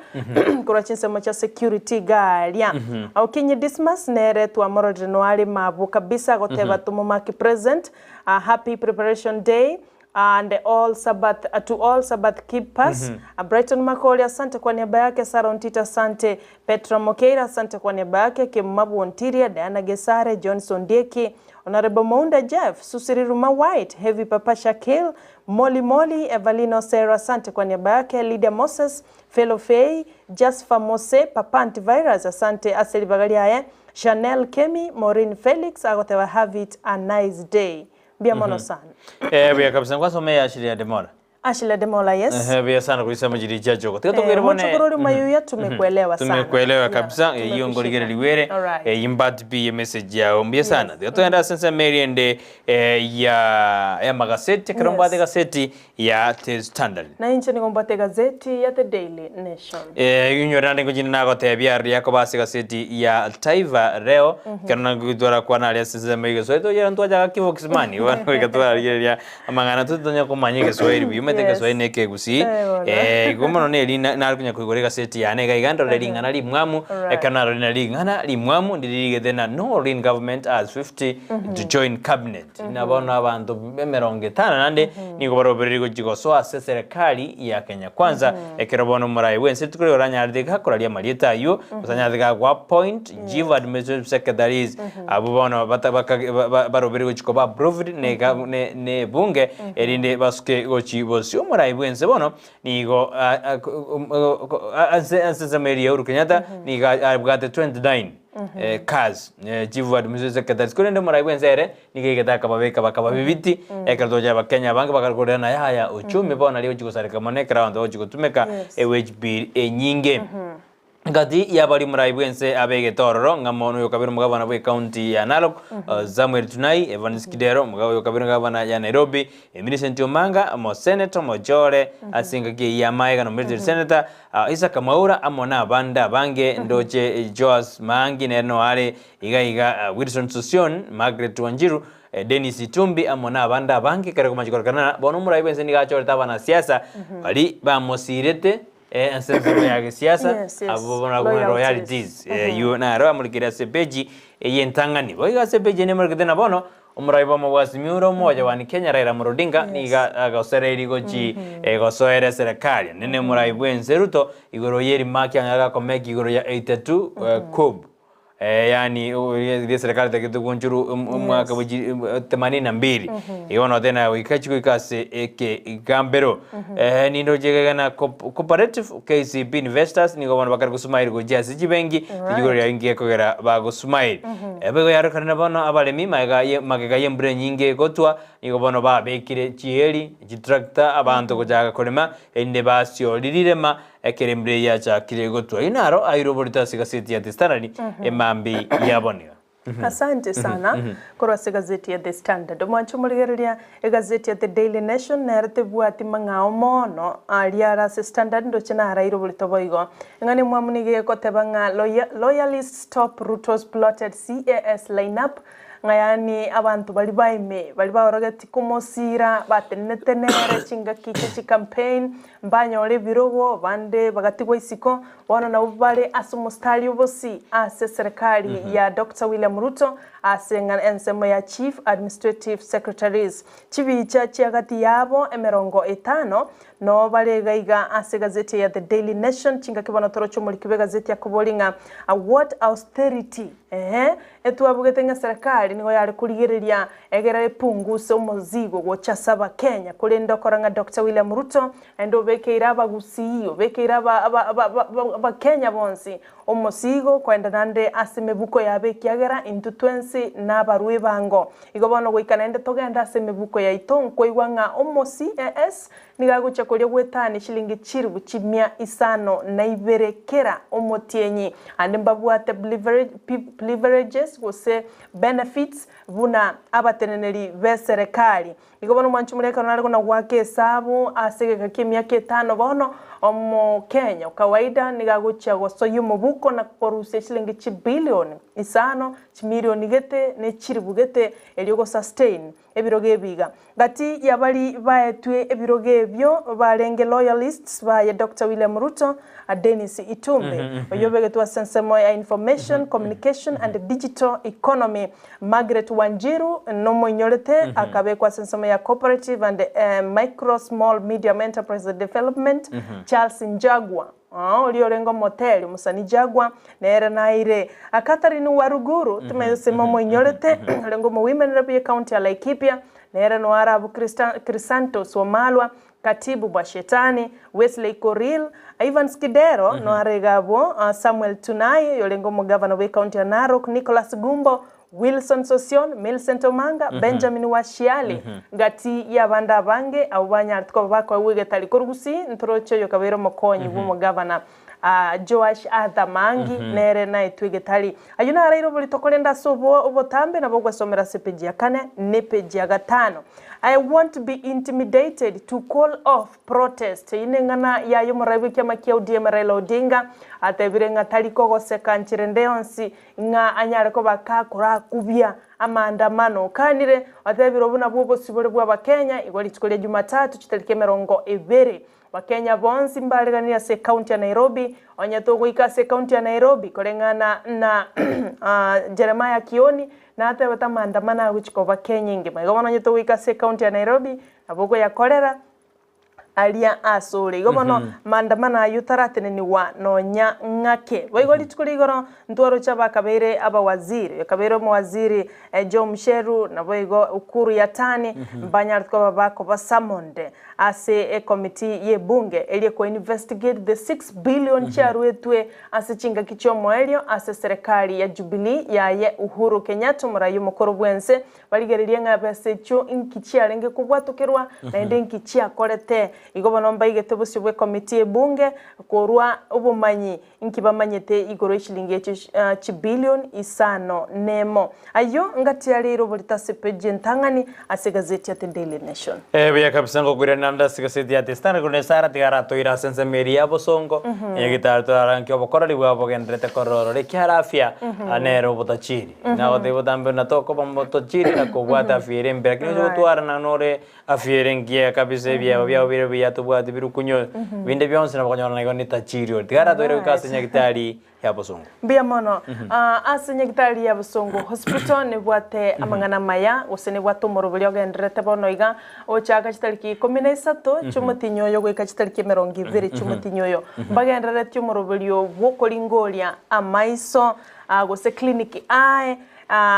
Kura chinsemo cha security galia. Aukinyi Dismas nere tu amoro Januari mabu kabisa goteba tumumaki present. Happy preparation day. And all Sabbath to all Sabbath keepers. Brighton Makoli asante kwa niaba yake. Sarah Ntita asante. Petra Mokeira asante kwa niaba yake. Kimabu Ontiria, Diana Gesare, Johnson Deki, Honorable Mounda Jeff, Susiriruma White, Heavy Papa Shakil, Molly, Evalino Sarah asante kwa niaba yake. Lydia Moses, Fellow Faye, Jasper Mose, Papa Antivirus asante. Aseli Bagaliaye, Chanel Kemi, Maureen Felix agotewa have it a nice day. Bia mono sana. Bia kabisa kwa somea Ashley Ademola. Ashley Ademola, yes. Bia sana kulisema jiri jajo. Tukatokere bone. Mochokorolio Mayuya tumekuelewa sana. Tumekuelewa kabisa. Hiyo ngorigere liwere. Imbati bi message yao. Bia sana. Tuenda sensa Mary ende ya magazeti karombate gazeti ya The Standard. Na inche ngombate gazeti ya The Daily Nation. Yunyorande kujina nako tebia yako basi gazeti ya Taifa leo kana ngudora kwa na sensa Mary so ito yera ntwaja kivo kismani wana ikatwa ya amangana tutonya kumanyike Swahili meteka Swahili neke Gusii gomono ne lina narunya kwigoreka seti ya nega igando lingana limwamu kana lingana limwamu ndirige thena no rin government as 50 to join cabinet nabona abantu bemeronge tana nande niko barobereriko jigosoa serikali ya Kenya kwanza ekerobono murai wense tukuri oranya ardika koralia malieta ayo usanya ardika kwa point jiva administrative secretaries abubona barobereriko jikoba approved ne bunge erinde basuke gochi bosi umurai wense bono nigo anse Maria Uhuru Kenyatta niga bwate 29 cars jivu administrative secretaries kurende murai wense nigegeta kababeka bakababibiti ekaldoja bakenya bange bakalkorana ya uchumi bona leo jiko sarika monekra ndo jiko tumeka WHB enyinge ngati ya bali murai wense abege tororo ngamono yokabiro mugabana bwe county ya Narok Samuel Tunai Evans Kidero mugabo yokabiro mugabana ya Nairobi Millicent Omanga mo senator mojore asingaki ya maiga no military senator Isa Kamaura amona banda bange ndoche Joas Mangi neno ale iga Wilson Susion Margaret Wanjiru Dennis Itumbi amona banda bange kare kumajikorana bono murai wense ni gachore tabana siasa bali bamosirete ansenzo ya siasa abona kuna royalties na ro amulikira sepeji yentangani boiga sepeji ne markete na bono umuraiba mo wasimuro moja wani Kenya Raila Odinga niga agasereri gochi gosoere serikali nene muraibu enseruto igoro yeri maki anga komeki igoro ya 82 kob yani ile serikali takitu kunjuru mwaka 82 iona tena wikachiku ikase igambero nindo jegana cooperative KCB investors nigo bana bakari kusumairi go jasi jibengi igoro ya ingie kogera bago sumairi ebego yaro kana bana abalemi magega yembre nyinge gotwa nigo bana babekire chieri jitractor abantu kujaga kolema ende basyo lirirema ekerembre ya cha kirego to inaro airoborita sigazeti ya The Standard emambi yabonera. Asante sana kwa gazeti ya The Standard mwancho muligereria gazeti ya The Daily Nation na rtebwati mangao mono aliara The Standard ndo chena harairoborito boigo ngani mwamunige ko tebanga loyalist stop Ruto's plotted CAS lineup ngayani abantu bali baime bali barogati kumosira batenetenere chinga kichi campaign mbanyo ole birogo bande bagatigwa isiko wana na ubale asumustali ubosi ase serikali ya Dr. William Ruto asenga ensemo ya Chief Administrative Secretaries chibicha chiagati yabo emerongo 5 no bale gaiga ase gazeti ya The Daily Nation chinga kibono torocho mulikibe gazeti ya kubolinga what austerity etwabugete nga serikali nigo yari kurigereria egera epunguse umuzigo gochasaba Kenya kulenda koranga Dr. William Ruto endo bekeira abagusii bekeira aba Kenya bonsi umuzigo kwenda nande asemebuko yabe kiagera into 20 na barwe bango igobono goikana ende togenda asemebuko ya iton koigwanga umusi nigagucha kuria gwetani shilingi chirubu chimia isano na iberekera omotienyi ande mbabwate leverages gose benefits buna abateneneri be serikali igobono mwanchu mureka nari gona gwake hesabu asege kimia ketano bono omo Kenya kawaida nigagucha gosoyo mubuko na koruse shilingi chibilioni isano chimilioni gete ne chiribugete eliogo sustain ebiroge biga gati yabali baetwe ebiroge byo barenge loyalists ba ya Dr. William Ruto Dennis Itumbe oyobege twa sensemo ya information communication and digital economy Margaret Wanjiru no monyorete akabe kwa sensemo ya cooperative and micro small medium enterprise development Charles Njagwa oliorengo moteli musani Jagwa nere naire Catherine Waruguru tumesema monyorete lengo mu women rep county ya Laikipia nere no Arabu Crisantos Wamalwa katibu bwa Shetani Wesley Koril Ivan Skidero no aregabo Samuel Tunai yolengo mu governor we county ya Narok Nicholas Gumbo Wilson Sosion Millicent Omanga Benjamin Washiali gati ya banda bange abanya artko bako wigetali korugusi ntorocho yokabero mokonyi bumo governor Joash Athamangi nere na itwigetali ayuna arairo buli tokolenda sobo obotambe na bogwa somera sepeji ya kane ne peji ya gatano I won't be intimidated to call off protest inengana ya yomoraibu kyama kia ODM Raila Odinga atebirenga taliko gose kanchirendeonsi nga anyareko bakakura kubya amandamano kanire atebiro buna bwo sibole bwa bakenya igoli chikolia Jumatatu chitalike 20 Wakenya bonsi mbaliganira se county ya Nairobi onyato ikase county ya Nairobi kolengana na Jeremiah Kioni na hata wata maandamana wichiko Wakenya ingi magabana onyato ikase county ya Nairobi aboko ya kolera alia asole igobono maandamana yutarate ni wa nonya ngake baigoli tukuligoro ntwaro chaba kabere aba waziri kabere mu waziri Joe Msheru na boigo ukuru ya tani mbanyar ko bako basamonde ase committee ye bunge elie ko investigate the 6 billion charwetwe ase chinga kichomo elio ase serikali ya Jubilee ya ye Uhuru Kenyatta murayo mukoro bwense baligereria ngabese cho inkichiarenge kubwatokerwa na ende inkichia kolete igobono mbaige tebusibwe committee bunge korwa obumanyi inkibamanyete igoro shilingi chi billion isano nemo ayo ngati aliro bolita sepeje ntangani ase gazeti ya Daily Nation bya kabisa ngogura nanda ase gazeti ya Standard kune sara tigara toira sense meria bosongo yegitar to aranki obokora libwa bogendrete kororo lekiara afya anero botachiri na odebo tambe na toko bombo chiri na kubwata afire mbere kinyo twara na nore afire ngia kabisa bya bya tubwati birukunyo binde byonse na bakonyora na igoni tachiri tigara toira ukasenya gitari ya bosongo bia mono asenya gitari ya bosongo hospital ne bwate amangana maya usene bwato morobelyo gendrete bonoiga ochaga chitariki 13 chumutinyoyo gweka chitariki 20 chumutinyoyo bagendrete chumorobelyo bwokolingolia amaiso gose clinic ai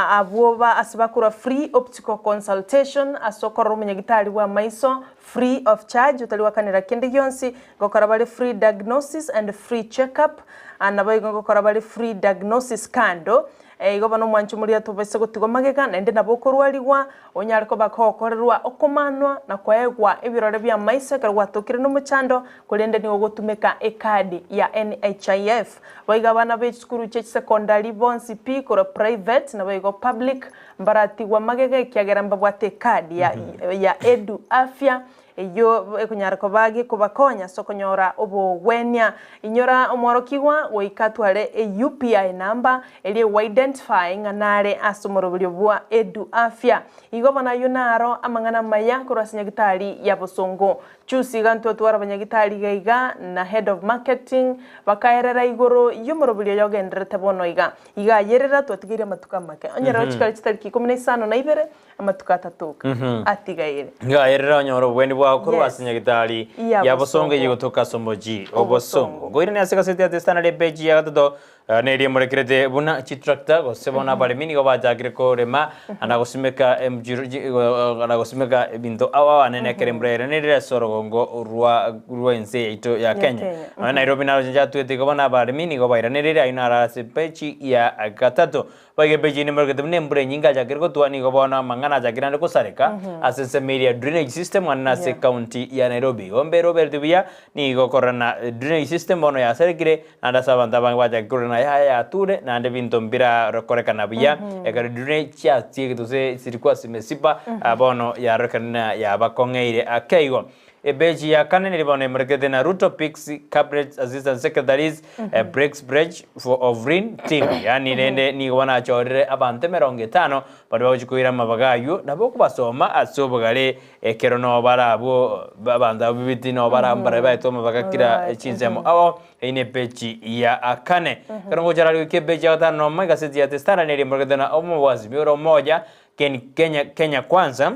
abuoba asibakura free optical consultation asokoro munyagitari wa maiso free of charge utaliwa kanira kende gyonsi gokora bali free diagnosis and free checkup anabaye gokora bali free diagnosis kando igobano mwanchu muri atobese gutigo magega nende nabokorwaliwa onyariko bakokorerwa okomanwa na kwaegwa ebirore bya maisa karwa tokire no muchando kulende ni ogotumeka ekadi ya NHIF baiga bana be skuru che secondary bonsi pikoro private na baigo public mbarati wa magega kiagera mbabwate kadi ya edu afya iyo ekunyarako bagi kubakonya sokonyora obogwenya inyora omorokiwa woikatware UPI number eli identifying anare asomorobulyo bwa edu afya igobana yunaro amangana maya kurasinya gitari ya bosongo chusi ganto twara banyagitari gaiga na head of marketing bakaerera igoro yomorobulyo yogendrete bono iga yerera twatigire matuka make onyera chikari chitariki 15 na ibere amatuka atatuka atigaire yerera onyoro bweni bwa kurwasinya gitari ya bosongo yigotoka somoji obosongo goire ne asika seti atestana le beji ya gato neri murekerete buna chitrakta gosebona barimini go bajagire ko rema anagosimeka anagosimeka binto awa anene kerembrere neri sorogongo rwa ense ito ya Kenya Nairobi na roja tuete go bana barimini go baira neri ainara sepechi ya gatatu bage beji ni murekete nembre nyinga jagire go tuani go bona mangana jagire ndiko sareka asense media drainage system wana se county ya Nairobi ombe Robert Bia ni go korana drainage system bono ya serikire anda sabanta bangwaja korana ya ture na ande binto mbira rekoreka bia egari drainage cha tie tuse sirikwa simesipa bono ya rekana ya bakongeire akeigo ebeji ya kanene libone mrekete na Ruto Pixi Cabinet Assistant Secretaries Breaks Bridge of Rain team yani nende ni wana chorire abante meronge 5 bado bajukuira mabagayo nabo kubasoma asobogale kerono barabo babanda bibiti no barambara baito mabagakira chinzemo awo ine pechi ya akane karongo jarali kebeji ya 5 magazeti ya testana nili mrekete na omuwazi mioro moja Kenya kwanza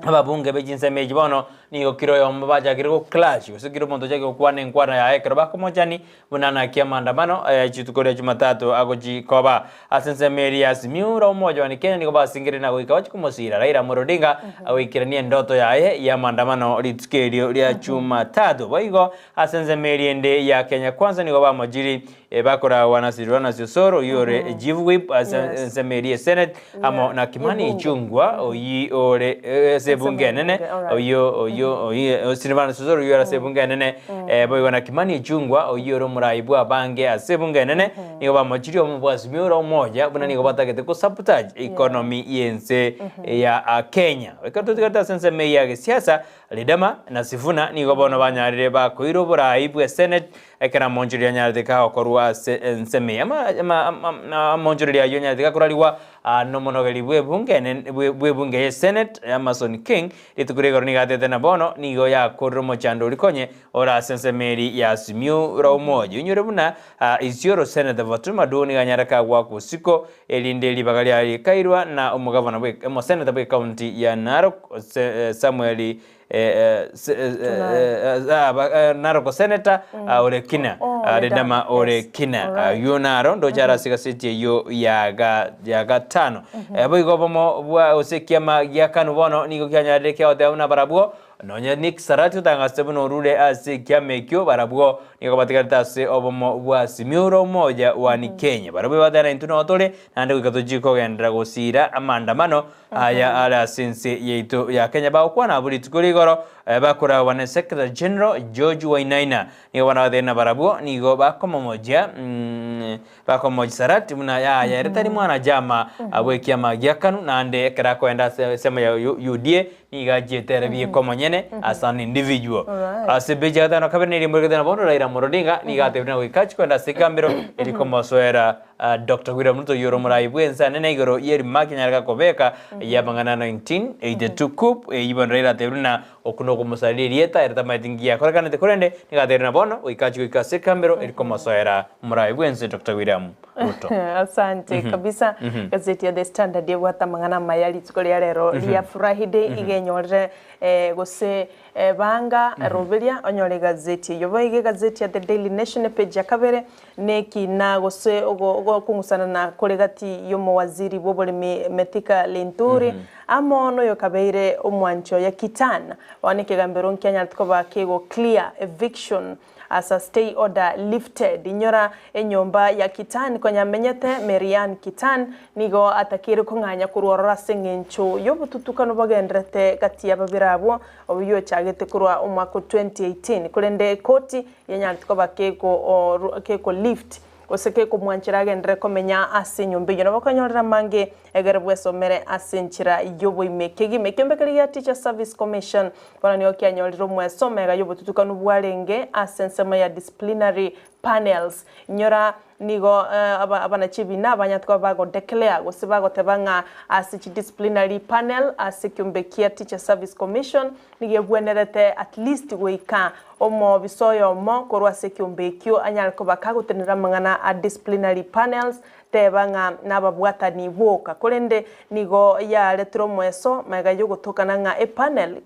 ababunge bejinse meji bono nigo kiro yomba baja kiro clash usikiro mondo jake kwane nkwana ya ekero bakomojani bunana kia maandamano chitukore Jumatatu agoji koba asense Merias miura umoja wa Kenya nigo basingire na goika wachi kumosira Raila Odinga awikirania ndoto ya maandamano litikerio lya Jumatatu baigo asense Meriende ya Kenya kwanza nigo bamojiri bakora wanasirwana sosoro yore jivwip asense Meria Senate amo na Kimani Ichung'wah oyi ore sebunge nene oyo Silvana Sosoro yora sebunge nene boyo na Kimani Ichung'wah oyoro muraibu abange asebunge nene nigo bamachiri omubwasi miuro moja buna nigo batakete ko sabotage economy yense ya Kenya wekato tikata sense meya siasa lidama na Sifuna nigo bono banyarire bakoiro buraibu Senate ekera monjiri yanyarite ka okorwa nseme ama monjiri yanyarite ka kuraliwa no monogeli bwebunge ye Senate Amason King itukurego ni gatete na bono nigo ya koromo chando likonye ora sense meri ya Simiu Raumoji unyure buna isioro Senate Fatuma Doni ganyaraka gwa kusiko elinde libagali ali kairwa na umugavana bwe mo Senate bwe county ya Narok Samuel Naroko Senator Orekina Redama Orekina Yonaro ndo jara sikasiti yo ya gatano boigo bomo bwa osekiama yakanu bono nigo kyanyade kya odawuna barabuo nonya Nick Sarati utangaste buno rule ase kyamekyo barabuo nigo batikata se obomo bwa Simiu moja wa ni Kenya barabuo badana intuno otole nande kukatojiko gendra gosira amandamano aya ala sense yeito ya Kenya ba okwana buli tukuligoro bakura wane Secretary General George Wainaina nigo banadena barabuo nigo bakomomoja bakomoja Sarati muna ya retari mwana jama abwekia magyakanu nande kerako enda sema ya UDA niga jetere bi komonyene as an individual asebeja dano kabene ni murgedana bono Raila Odinga niga tebna wikachi kwenda sekambero elikomo soera Dr. William Ruto yoro muraibu ensa nene igoro yeri makinyaraka kobeka yabangana 1982 coup ibon Raila tebna okuno kumusali yeta erta matingia korakana te korende niga tebna bono wikachi wikase kambero elikomo soera muraibu ensa Dr. William Ruto asante kabisa gazeti ya The Standard yewata mangana mayali tukole ya lero ya Friday igenyorere gose banga robelia onyore gazeti yoboige gazeti ya The Daily Nation page ya kabere neki na gose ogo kungusana na kolegati yomo waziri bobolimi Metika Linturi amono yo kabeire omwancho ya kitana wanike gambero Kenya tukoba kego clear eviction as a stay order lifted inyora enyomba ya Kitan konya menyete Marian Kitan nigo atakire kunganya kurora sengencho yobututukano bagendrete kati yababirabo obiyo chagete kurwa umwaka 2018 kulende koti yenyantiko bakeko lift oseke ko mwanchirage ndrekomenya asinyumbe yo nabakanyorera mange egerebwe somere asinchira yobo imekegi mekembekeli ya Teacher Service Commission bana niyo kyanyorero mwesomega yobo tutukanu bwalenge asensema ya disciplinary panels nyora nigo abana chibina abanyatwa bago declare gosibago tebanga asichi disciplinary panel asikyumbekia Teacher Service Commission nigebwenerete at least weika omo bisoyo mo korwa sekyumbekyo anyalko bakagutenera mangana a disciplinary panels tebanga nababwatani boka kurende nigo ya letro mweso mega yogotokana nga panel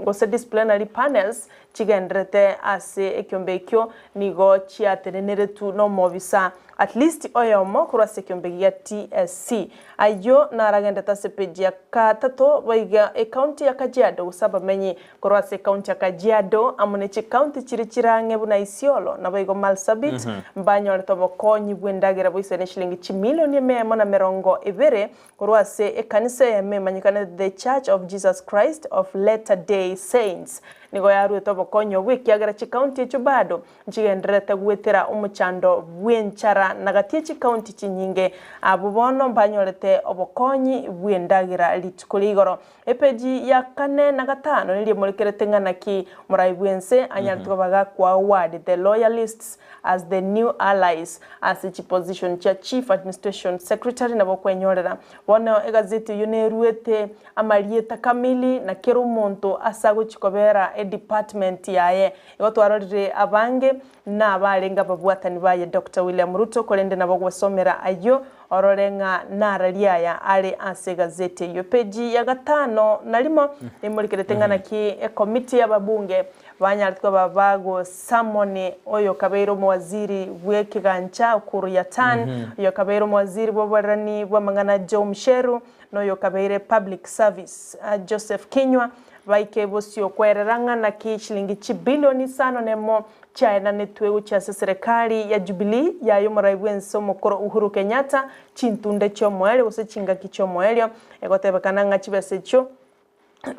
gose disciplinary panels chigendrete ase ekyombe ekyo nigo chiateneneretu no mobisa at least oyomo kurase ekyombe ya TSC ayo naragendeta sepeji ya katato baiga county ya Kajiado usaba menye kurase county ya Kajiado amunechi county chirichirange buna Isiolo na baigo Marsabit mbanyo letobo konyi bwendagira boisene shilingi chimilioni memo na merongo ibere kurase ekanisa ya manyikane the Church of Jesus Christ of Latter-day Saints nigo yaru etobo konyo wiki agara chi county echo bado nchigendrete gwetera umuchando bwenchara nagatie chi county chinyinge abubono mbanyolete obokonyi bwendagira litukuligoro epeji ya kane na gatano nili mulikerete ngana ki muraibwense anyalituko baga kwa award the loyalists as the new allies as each position cha chief administration secretary na bokwenyorera bono egazeti yuneruete amalieta kamili na kero monto asago chikobera department yaye igotwarorire abange na barenga babwatani baye Dr. William Ruto kolende nabo gwesomera ayo ororenga naraliaya ale ase gazeti yo peji ya gatano nalimo imulikiretengana ki committee y'ababunge banyartwa babago samone oyo kabeiro mwaziri wekigancha ukuru ya tan yo kabeiro mwaziri bobwarani bwamangana Joe Msheru no kabeire public service Joseph Kinywa baike bosio kwereranga na kishilingi chibilioni sano nemo chaena netwego cha serikali ya Jubilee ya yomaraibwenso mukoro Uhuru Kenyatta chintunde chomwele gose chinga kichomwele egotebekana nga chibesecho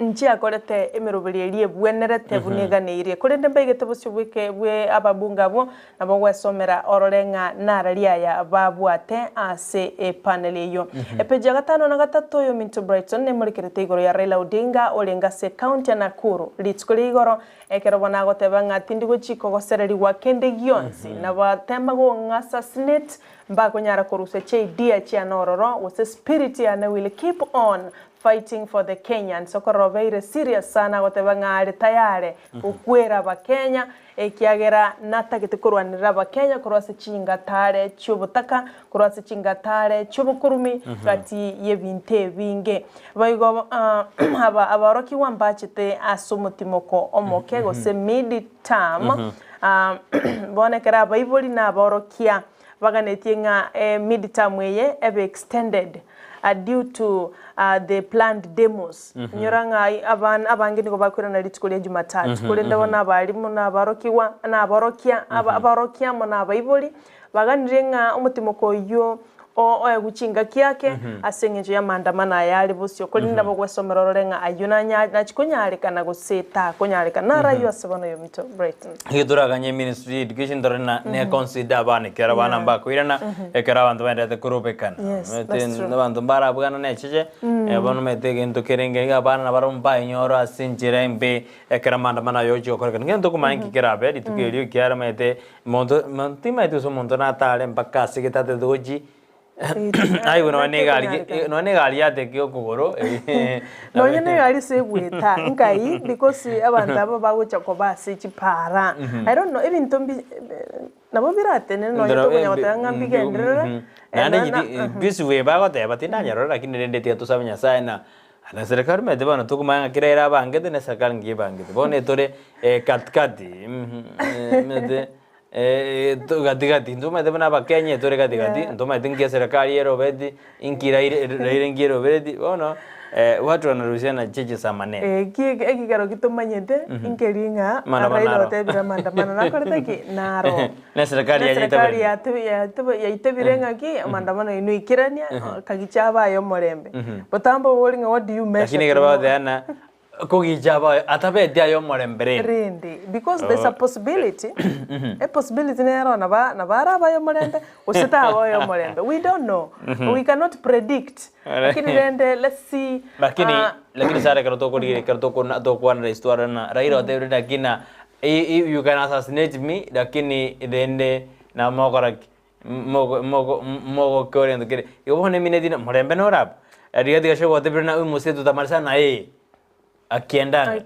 nchi akorete emerobeliye bwenerete buniganirie kurende mbegete bosio bwike bwe ababunga bo nabo gwesomera ororenga naraliaya babwate ase panel yo epeja gatano na gatatu yo Minto Brighton ne mulikerete igoro ya Raila Odinga olenga se county ya Nakuru litskuli igoro ekerobona gotebanga tindigo chiko gosereri wa kende gionsi na batemba go assassinate mbako nyara koruse che dia cha nororo was spirit ya na will keep on fighting for the Kenyans. So korobeire serious sana gotebanga ari tayare ukwera ba Kenya ekiagera natagitikuru ba Kenya kurwase chingatare cyubutaka kurwase chingatare cyubukurumi gati yebinte binge bayigo abaroki wambachite asumutimoko omoke gose mid term bonekera bayiboli na aborokia baganetinga mid term weye ebe extended due to the planned demos nyoranga abangini ko bakwira na litikulia Jumatatu kule ndabona abarimu na abarokiwa na aborokia abarokia mo na abayiboli baganirenga umutimoko yo oya guchinga kyake asengeje ya mandamana yali busyo kuli ndabo gwesomero rorenga ayunanya na chikunyalika na guseta kunyalika na rayo asebono yo Minto Brighton hiduraganye ministry education dorena ne consider bana kera bana mbakwirana ekera abantu bende kurubekana n'abantu barabugana necheje bono metege ndo kerenge ngabana barumba inyoro asinjira mbe ekera mandamana yojo koreka ngento kumanki kerabe ditukeli kyara mete montima itu so montona tale mpaka sigetate doji ai no negali yate kyo kugoro no negali se gweta nkai because abantu abo bagucha ko basi chipara I don't know even tombi nabo birate ne no yo kunyawatanga mbigendera nane Gusii bagote batina nyaro lakini rende tia tusabanya sana na serikali mede bana tukumanga kirera bangede ne serikali ngiye bangede bone tore katkati mede gati nduma debana bakenya tore gati nduma dingia serikali yero bedi inkira ire ngiro bedi ono watu wanaruhusiana cheche za maneno ekigaro kitomanyete inkeringa Raila otebira mandamano nakoreteki naro na serikali ya itebirenga ki mandamano inu ikirania kagichaba yo morembe botambo wolinga what do you measure lakini garaba dana kugijaba atabedi ayo morembere rindi because there's a possibility a possibility nero na bara ba yo morembe usita ba yo morembe we don't know we cannot predict lakini rende let's see lakini sare karotoko na dokwana na historia na Raila otebiri dakina you can assassinate me lakini rende na mogo kore ndikire yobone minedina morembe no rap rigadi gasho otebiri na umusetu tamarsa na akiendaga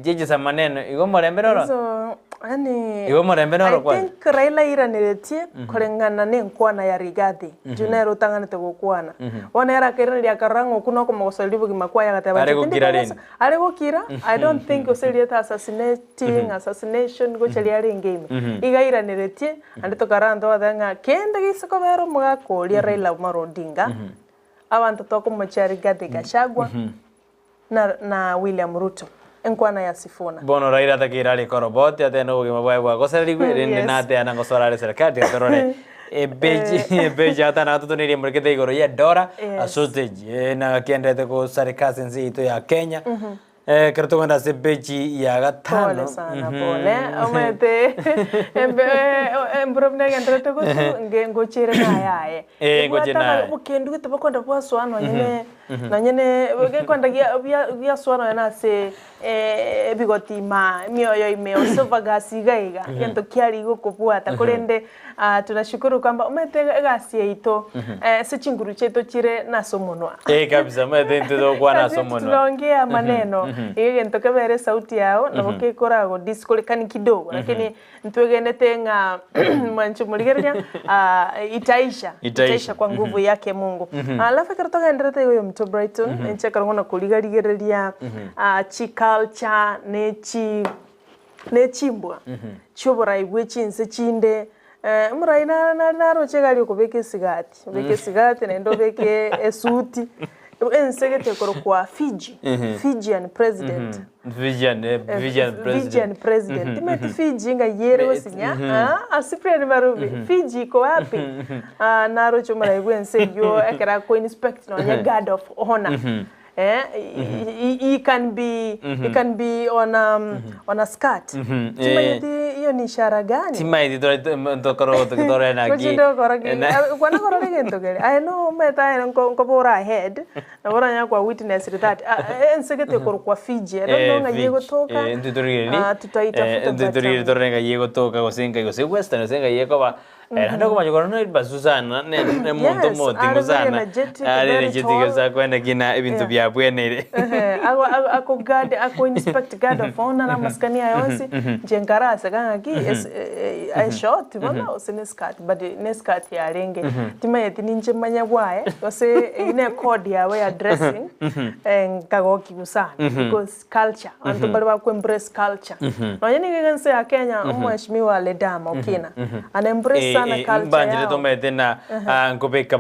jeje za maneno igo morembe ro so Ani Igo morembe no kwa. I think Raila iraniretie kurengana ne nkwana ya Rigathi. Junero tanganete gukwana. Ona era kerania karango kuno ko mogosolibu gimakwa ya gataba. Are gukira. I don't think oselieta assassination go chali ari game. Iga iraniretie ande to karando adanga kende gisako bero mugako lia Raila Amolo Odinga. Abantu toko mochari Rigathi Gachagua na William Ruto. Enkwana ya Sifuna. Bono Raila takira ali korobote ateno gimabwa bwa goserigwe rinde nate anango sorare serikali torone beji ata na tuto niri murikete igoro ya dora asoteji na kendete ko serikali nzito ya Kenya kerto kwenda se beji ya gatano pole sana pole omete embrobne kendete ko ngengo chire na yae ngoje na mukendu gite bakonda kwa swano nyene na nyene kwenda ya swano na se bigoti ma mioyo imeo sofa gasigaiga yento kiali gukubwata kurende tunashukuru kwamba umete gasi yeito se chinguru cheto chire na somonwa kabisa mete ndo kwa na somonwa tunaongea maneno yento kabere sauti yao na bokekora go disco kani kidogo lakini ntwegenete nga manchu muligeria itaisha kwa nguvu yake Mungu alafu kertoka enderete yo mto Brighton encheka ngona kuligarigereria culture nechimbwa chobora ibwechi nse chinde muraina na rochegali kubeke sigati na ndo beke esuti ensegete koro kwa Fijian president Fijian president timeti Fiji nga yere wasinya asipre ni marubi Fiji ko wapi na rocho mara ibwense yo ekera ko inspect no ya guard of honor he can be on a skirt. Timaidi hiyo ni ishara gani? Timaidi ndokoro ndokoro na gi. Kwana koro ngentogele. I know meta nko bora ahead. Na bora nya kwa witness that. Ensegete koro kwa Fiji. Ndo nga yego toka. Tutaitafuta. Ntuturiri torenga yego toka gosenga gose western gosenga yego ba. Ndio kwa jogoro basuzana ne monto nguzana. Ale jeti za kwenda kina ibintu bya bwenere. Ako inspect guard of honor na maskania yonsi jengara saganga I shot bona usine skirt but ne skirt ya renge tima yeti ninje manya bwae ose ine code ya way dressing kagoki gusana because culture antu bali ba ku embrace culture no yeni ngense ya Kenya umheshimiwa Ledama Okina ana embrace sana culture mbanjire to metena ngobeka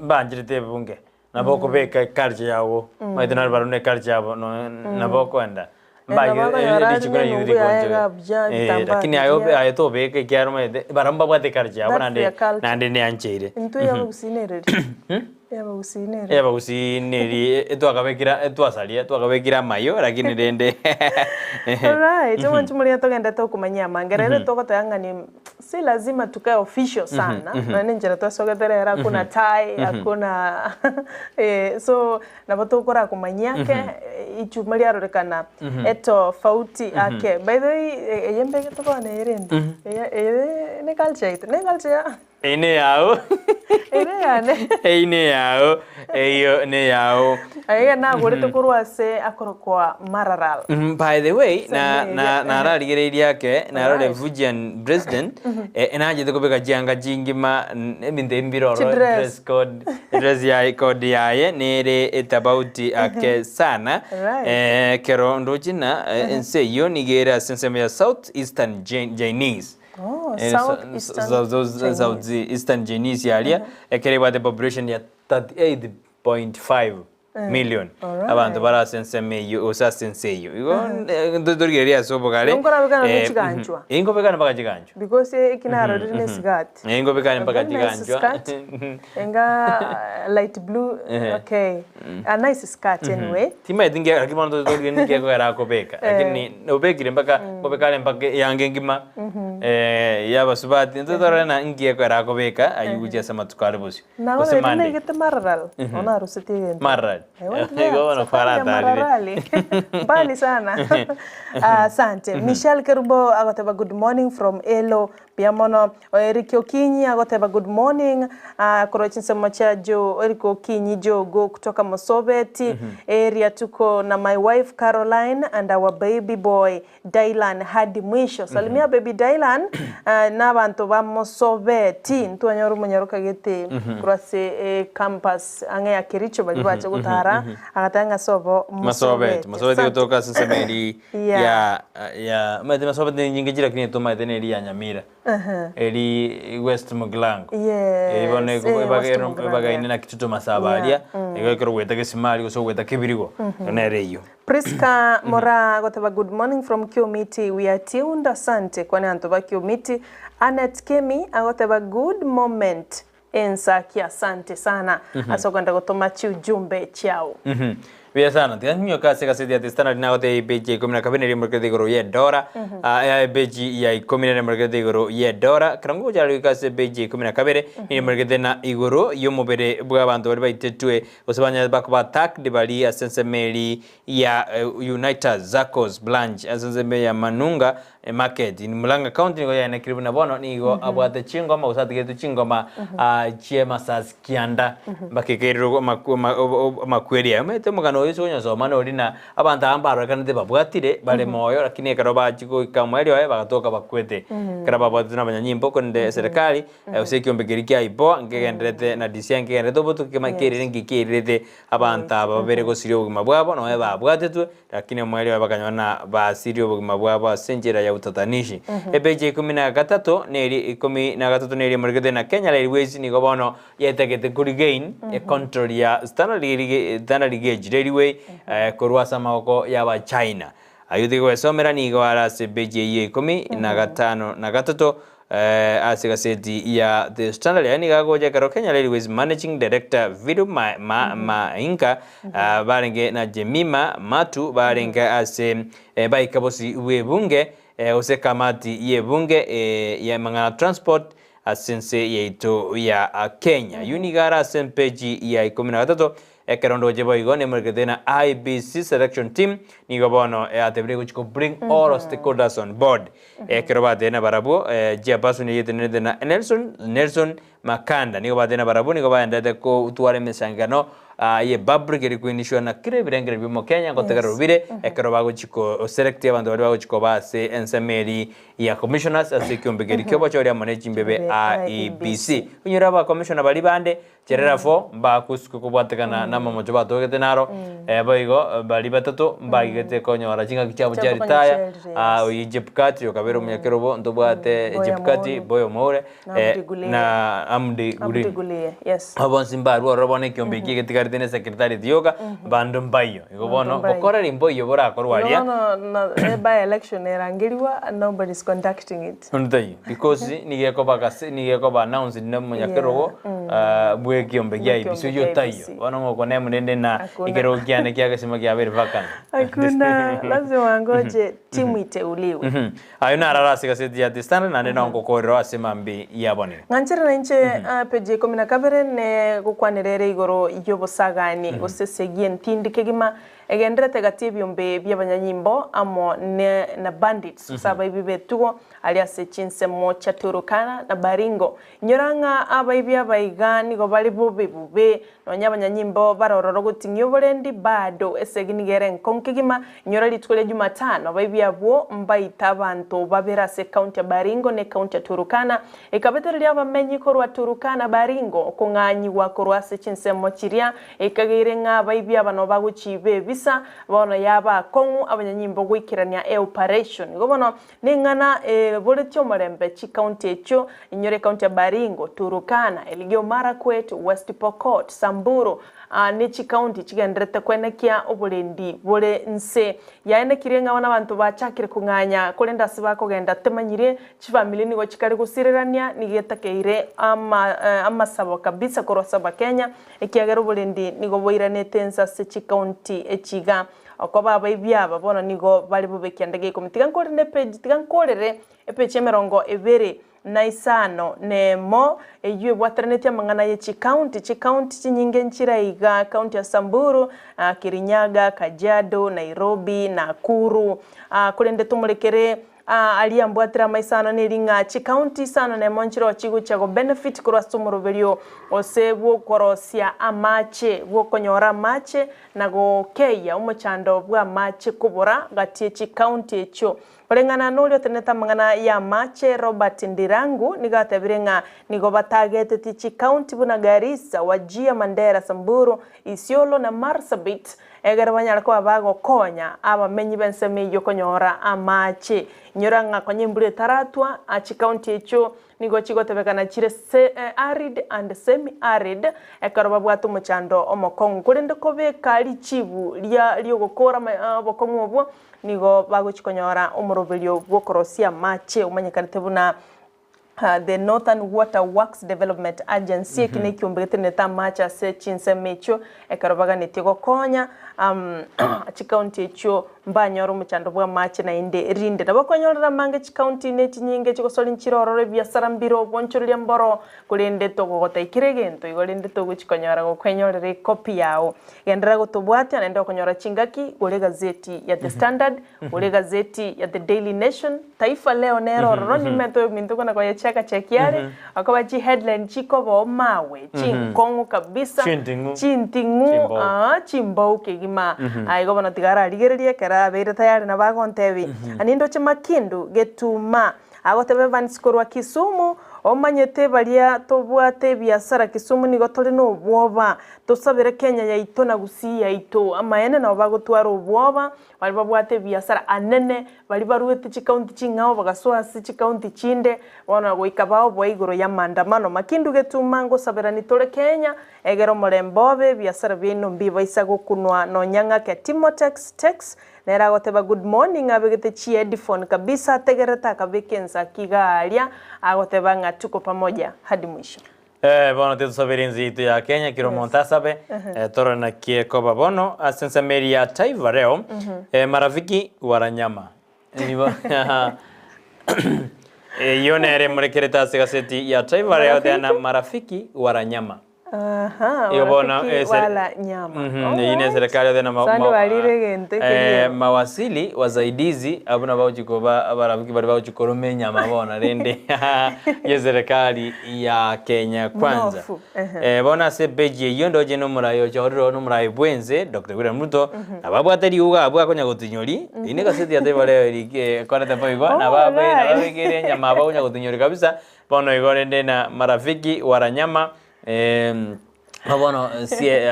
mbanjire bunge naboko beka culture yawo maitena barune culture yabo naboko enda lakini ayo to beka kyaro mede baramba bwate culture yabo nande ne ancheire into ya gusinere Eba gusineri twakabekira mayo lakini rende alright chumuli togenda to kumanya mangerere to kotanga ni si lazima tukae official sana na ninjera to sogeterera kuna tie hakuna so na bato kora kumanyake ichumali arorekana eto fauti ake by the way yembe to kone irende ne culture ine yao eyo ne yao aiga na gore to kurwase akorokwa mararal by the way na raligereria yake na role Fijian president enaje to kubeka janga jingima ebinde mbiroro dress code yaye nere etabauti ake sana kero ndochina enseyo nigera sensema ya South Eastern Chinese South Eastern Chinese area ekereba the population ya 38.5 million abantu bara sensemeyo osasenseyo ndorigeria sobogale ingobekana mpaka chigancho because ikinaro rine sigat ingobekana mpaka chigancho enga light blue okay a nice skirt anyway tima dinge akimondo ndorigeria ngeko era kobeka lakini obekire mpaka kobekale mpaka yange ngima yaba subati ndorana ngeko era kobeka ayuja sama tukale bosi osemane ngete marral ona ruseti marral ego no farata mbali sana asante Michelle Kerubo agoteba good morning from Elo pia mono Eric Okinyi agoteba good morning korochinse mocha jo Eric Okinyi jogo kutoka Mosobeti area tuko na my wife Caroline and our baby boy Dylan hadi mwisho salimia baby Dylan na bantu ba Mosobeti ntwanyoru munyaruka gete kurase campus ange ya Kericho bali bacha gutara agatanga sobo Mosobeti kutoka Sensemeri ya Mosobeti nyingejira kini tuma eri ya Nyamira eri West Muglango ibone baga inena kituto masabaria igakero gweta gesimali go so gweta kibirigo nereyo Priska Mora gotaba good morning from Kiomiti we are tuned asante kwani antoba Kiomiti Anet Kemi agotaba good moment Ensakia asante sana asokwenda gotoma ujumbe chao Via sana tianyo kasi dia testana dinagote beji komina kabine market goro ye dora beji ya komina market goro ye dora krango jalo kasi beji komina kabere ni market na igoro yomo bere bwa bantu bari baitetwe osabanya bakba tak de bali asense meli ya United Zakos Blanche asense me ya Manunga market in Mulanga County ngo ya nakiribu na bono ni go abwate chingoma usatigetu chingoma chiema sas kianda bakekero makweria mete mugano yeso nyoso mano rina abanta ambaro kanete babwatire bale moyo lakini karoba chiko kamweli wae bagatoka bakwete karaba batuna banyanyimbo konde serikali useki ombegerikia ipo ngegendrete na disian ngegendrete botu kemakere ngikirete abanta babere go sirio mabwabo no babwatetwe lakini mweli wae bakanyona ba sirio mabwabo senjera ya utatanishi ebeje 13 neri 13 neri margede na Kenya Railways ni gobono yetegete kuri gain control ya standard gauge railway kurwasa maoko ya China ayuthi gwesomera ni gwara sebeje 15 na gatatu asigaseti ya the standard yani gagoja karo Kenya Railways managing director Vidu Mainka barenge na Jemima Matu barenge ase baikabosi webunge ose kamati ye bunge ya mangana transport asense yeito ya Kenya unigara sempeji ya 13 ekerondo jebo igone mergedena IBC selection team ni gobono atebre kuchiko bring all stakeholders on board ekerobade na barabu jebasu ni yetene na Nelson Makanda ni gobade na barabu ni gobande ko utware mesangano ye babri geri kuinishwa na kire birengere bimo Kenya ngotegero bire ekeroba kuchiko select abantu bari baguchiko base ensemeri ya commissioners asikiumbegeri kyobo chori managing bebe IBC unyuraba commissioner bali bande chererafo mba kusuko kubwatekana na mamojo batogete naro boigo bali batatu mbagete konyora jinga kichabo charitaya Egyptkati yokabero munyakerobo ndobwate Egyptkati boyo more na amdi guri yes abon simbaru robone kyombeki getikardene secretary dioga bandum bayo igobono bokora rimbo yobora korwaria no by election erangiriwa nobody is conducting it untai because nigeko announce na munyakerobo bwe kyombeki ai bisu yotayo bana ngoko ne munende na ikero kiane kiagesema kia very vacant hakuna lazima ngoje timu iteuliwe ayuna ararasi gaseti ya distance na neno ngokoro asemambi yabone nganchira na nche peje 10 ne gukwanirere igoro yobosagani gosesegie ntindi kegima egendrete gatibyombe by'abanyanyimbo amo ne na bandits saba ibibetugo aliase chinse mocha Turukana na Baringo nyoranga abaibya baigani go bali bube no nyabanyanyimbo barororo gutingyo borendi bado eseginigere nkonkigima nyorali twele Jumatano baibya bwo mbaita abantu baberase county Baringo ne county Turukana ekabetereri abamenyi korwa Turukana Baringo kunganyi wa korwase chinse mochiria ekagire nga baibya bano baguchibe bisa bono yaba kongu abanyanyimbo gwikirania operation gobono ningana boletyo marembe chi county echo inyore county Baringo Turukana Elgeyo Marakwet West Pokot Samburu nichi county chigendrete kwenekia obulendi bole nse yaene kirenga wana bantu bachakire kunganya kolenda sibako genda temanyire chifamily nigo chikari gusirerania nigetakeire amasabo kabisa korosaba Kenya ekiagero obulendi nigo boiranete nsa se county echiga okoba baibya babona nigo bali bubekiandege komitiga nkorere page tigankorere epeche merongo evere na isano nemo eyue bwatranete mangana ye county chinyinge nchiraiga county ya Samburu Kirinyaga Kajiado Nairobi Nakuru kulende tumulekere aliambwatira maisano niringa chikaunti sana na monchiro chigu chago benefit kurasumuru velio osebwo korosia amache bwo konyora mache na gokeya umuchando bwa mache kubura gatie chikaunti echo Olengana nolio teneta mangana ya mache Robert Ndirangu nigatebirenga nigo batagete tichi county buna Garissa Wajia Mandera Samburu Isiolo na Marsabit egera banyarako abago konya aba menyi benseme yokonyora amache nyoranga konyimbure taratwa achi county echo nigo chigotebekana chire arid and semi arid ekaroba bwatu muchando omokongo kurende kobeka lichibu lya gukora bokongo obwo nigo baguchikonyora umurobelio bwokorosia mache umanyekanite buna the Northern Water Works Development Agency kine kiombegete neta macha se chinse mecho ekarobaga netigo konya chikaunti echo mbanyoro muchando bwa mache na inde rinde nabakonyora mange chikaunti neti nyinge chikosoli nchirorore biasara mbiro bonchoria mboro kulende togota ikiregento igolende toguchikonyora gokwenyorere copy yao gendera gotobwate anaenda konyora chingaki gole gazeti ya The Standard gole gazeti ya The Daily Nation Taifa Leo nero roni meto mintuko na kwa chaka chekiare akaba chi headline chikobo mawe chinkongo kabisa chintingu chimbauke gima aigo bana tigara ligererie kara beire tayari na bagontebi anindo chemakindu getuma agotebe vansikorwa Kisumu omanyete balia tobwate biasara Kisumu nigo tole no bwoba tosabere Kenya ya ito na Gusii ya ito amayene na bagotwara obwoba bali babwate biasara anene bali baruete chikaunti chingao bagaswa si chikaunti chinde wana goikabao boigoro ya maandamano makindu getuma ngo sabera ni tole Kenya egero molembobe biasara bino mbiba isago kunwa no nyanga ke Timotex nera goteba good morning abegete chi headphone kabisa tegereta kabekensa kigalia agoteba nga tuko pamoja hadi mwisho. Bono tetu saberinzi itu ya Kenya kiro montasabe toro na kiekoba bono asensa meria taiva reo marafiki waranyama yone ere murekereta segaseti ya taiva reo tena marafiki waranyama wala nyama. Ine serikali tena mawasili wasaidizi abuna bauchikoba abarafiki bari bauchikorome nyama bona rende ye serikali ya Kenya kwanza bona se beji yondo je no murayo choriro no murayo bwenze Dr. William Ruto ababwateri uga abwa konya gotinyori ine gaseti ya taifa leo iri kwarata paigo na babegere nyama babunya gotinyori kabisa bona igorende na marafiki waranyama Mabono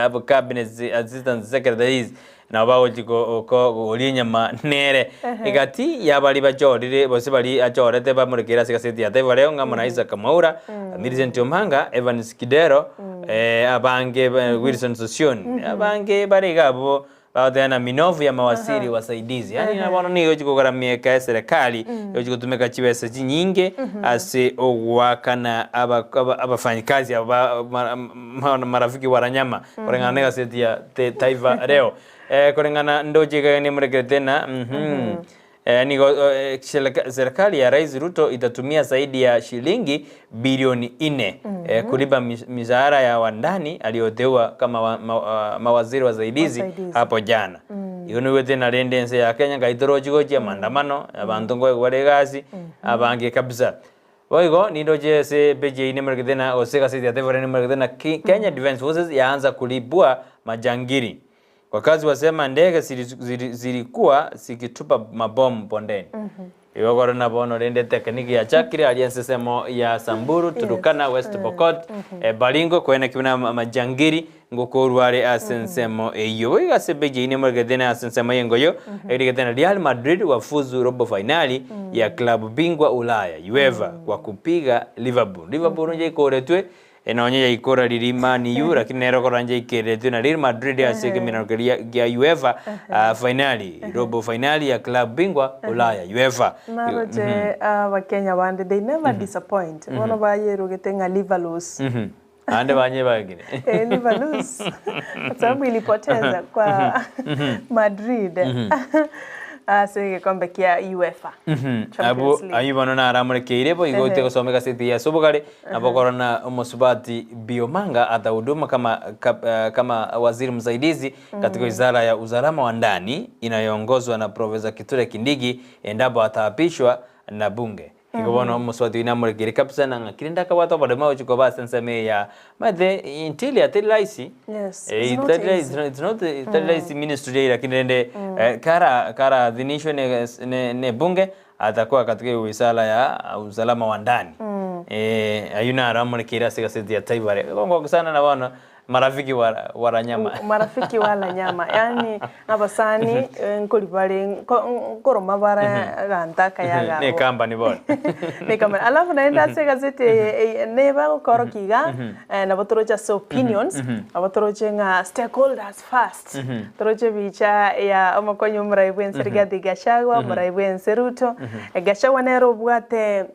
abo cabinet assistant secretaries na bawo tiko ko olinyama nere igati yabali bajorire bose bali ajorete bamurekera segaseti ya taifa leo ngamana Isaac Maura Millicent Omanga Evans Kidero abange Wilson Sosion abange bari gabo baadana minovu ya mawasili wasaidizi yani nabono ni yochiko garamieka ya serikali yochiko tumeka chibesa nyingi ase owakana abafanyikazi marafiki waranyama kulingana na gazeti ya Taifa Leo kulingana ndoje ni mrekete na serikali ya Rais Ruto itatumia zaidi ya shilingi bilioni 4 kulipa mishahara ya wandani aliyoteua kama mawaziri wasaidizi hapo jana. Igono wete na rendense ya Kenya gaitorojigoje maandamano abantu ngo gwaregazi abange kabisa. Boigo nidoje se beje ine mrekete na oseka sisi atevore ni mrekete na Kenya Defence Forces yaanza kulibua majangiri. Wakazi wasema ndege zilikuwa zikitupa mabomu bondeni. Iwagoro na bono rende tekniki ya Chakiri alianse semo ya Samburu Turukana West Pokot Baringo kwena kiuna majangiri ngokorware asensemo eyo igasebeje ine mwergedena asensemo yengoyo erigedena Real Madrid wafuzu robo finali ya klabu bingwa Ulaya UEFA kwa kupiga Liverpool nje ikoretwe enonye ya ikora lirima ni yu lakini nero koranje ikeretwe na Real Madrid aseke minanokeria ya UEFA finali robo finali ya klabu bingwa Ulaya UEFA naroje Wakenya bande they never disappoint wono bayero getenga Liverpool ande banye bagine Liverpool sababu ilipoteza kwa Madrid ase gikombe kia UEFA. Abo ayibano na aramurekeire bo igoite gusomeka city ya Subugari abakorana Musubati Biomanga atahuduma kama waziri msaidizi katika wizara ya usalama wa ndani inayoongozwa na Profesa Kithure Kindiki endapo ataapishwa na bunge. Ikobona Musubati inamurekeire kabisa na kirinda kabato bado mawo chikoba senseme ya mathe intili atelaisi. Yes. It's not the ministry lakini nende kara dhinisho ne bunge atakuwa katika wizara ya usalama wa ndani. Ayuna aramurekeire ase gazeti ya Taibare. Kongo sana na bana marafiki wala nyama. Marafiki wala nyama. Yani abasani nkolibale nkoroma bara gantaka yaga. Ne kamba ni bora. Ne kamba. Alafu naenda ase gazeti neba ukorokiga na botorocha opinions, abotoroche nga stakeholders first. Toroche bicha ya omakonyo muraibwen Rigathi Gachagua, muraibwen Ruto. Gachagua nerobwate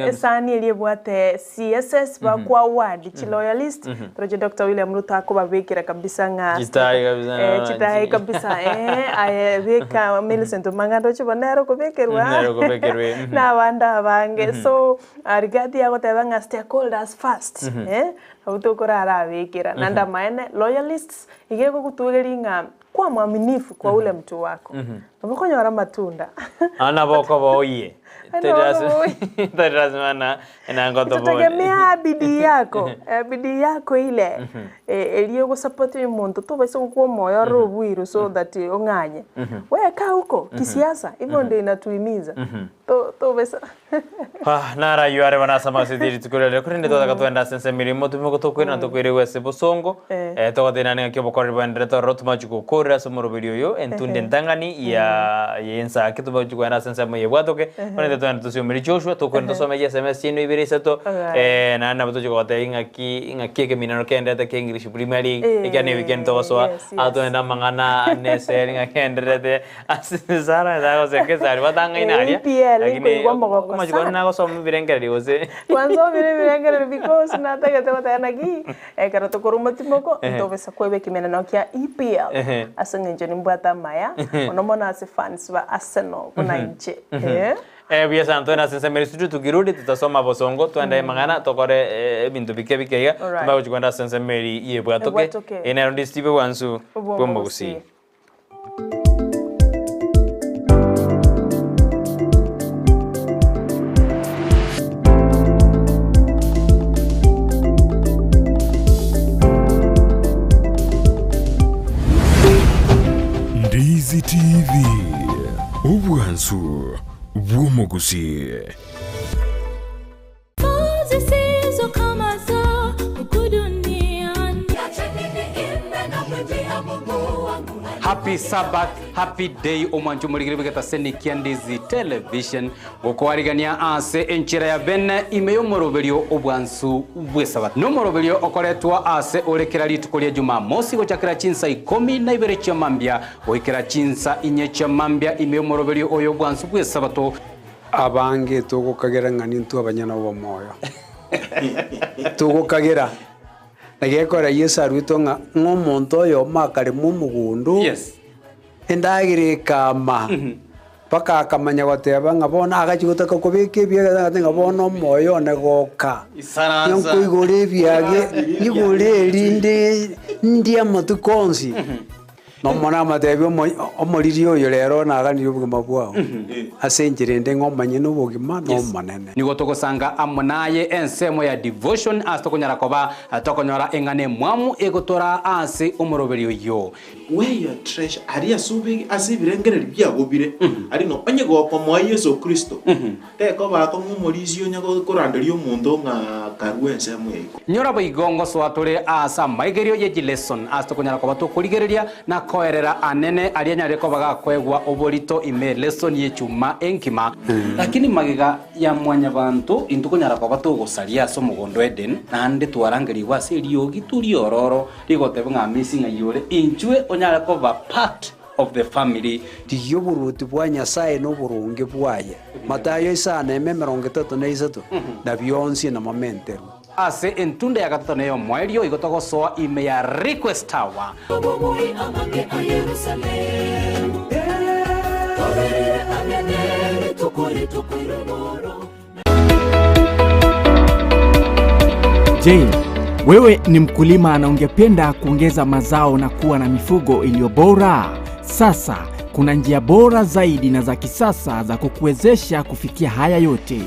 esani eliyebwate CSS bakwa ward chi loyalist toroje Dr. William Ruto akobabekira kabisa nga chitai kabisa ayebeka Millicent Mangando chibonero kobekerwa na banda bange so Rigathi agoteba nga stakeholders first utokora arabekira nanda maene loyalists igeko kutugelinga kwa mwaminifu kwa ule mtu wako nabokonyora matunda ana boko boye Tadrazimana enangoto boy. Tutagemea bidii yako ile eliyo gusupport umuntu to bese kuko moyo robwiru so that onganye. Weka huko kisiasa hivyo ndio inatuhimiza. To bese. Nara yuare bana sama sidiri tukurele kurinde toda katwenda sense mirimo tumiko tokwena tokwere wese bosongo to tena ne kyo bokori bandre to rotma chuko kora somoro video yo entunde ntangani ya Ensakia to bajuko na sense mo yebwatoke twana tusio miri Joshua to kwenda some SMS chino ibirisa to na na bato chuko te ingaki ke minano kende te English Premier League ikane weekend to so ato na mangana ne seri ngakende te asizara da go se ke sari batanga inaria lakini kuma chuko na go so mbirengere ose kwanza mbirengere because na taka te batana gi kara to koruma timoko to besa kwebe kimena no kia EPL asanga njoni mbata maya onomona ase fans ba Arsenal kuna nche Bia santo na sense meri tukirudi tutasoma bosongo tuende mangana tokore bintu bike tuba kukwenda sense meri yebwatoke ena ndi stipe wansu bombo Gusii Ndizi TV Ubwansu Womo Gusii Happy Sabbath, happy day omwanju muligire bigata Ensakia Ndizi television gukwarigania ase enchira ya bene imeyo morobelio obwansu bwe Sabbath no morobelio okoretwa ase orekera lituko lya Jumamosi gochakira chinsa 12 cha mambia goikira chinsa 4 cha mambia imeyo morobelio oyo bwansu bwe Sabbath abange tugukagera ngani ntu abanyana bo moyo tugukagera nagekora Yesu arwito nga ngomonto yo makare mu mugundu endagire kama paka akamanya goteba ngabona agachigotaka kubike bya ngabona moyo negoka isaranza nkuigore byage igore linde ndia matukonsi no mona matebyo omoririo yo rero naganire ubugima bwao asenjire nde ngomanye no bugima no manene nigo togosanga amonaye ensemo ya devotion astokonyara koba atokonyora engane mwamu egotora ase omoroberio yo where your treasure aria subi asibirengere byagobire ari no onye goko mwa Yesu Kristo teko bako ngumorizi onyago koranderio omuntu nga karwense mweko nyora boigongo swatore asa maigerio ye lesson astokonyara koba tokorigereria na koerera anene aria nyareko baga kwegwa oborito ime lesson ye chuma enkima lakini magiga ya mwanya bantu intukonyara koba togosaria so mugondo Eden nande twarangeri wase riogi turi ororo rigotebe nga missing ayore inchwe onyara koba part of the family tiyo buruti bwa Nyasaye no burunge bwaye Matayo 6:33 na byonsi na momenteru ase entunda ya gatatu neyo mwerio igotogo soa ime ya request hour Je, wewe ni mkulima na ungependa kuongeza mazao na kuwa na mifugo iliyo bora? Sasa kuna njia bora zaidi na za kisasa za kukuwezesha kufikia haya yote.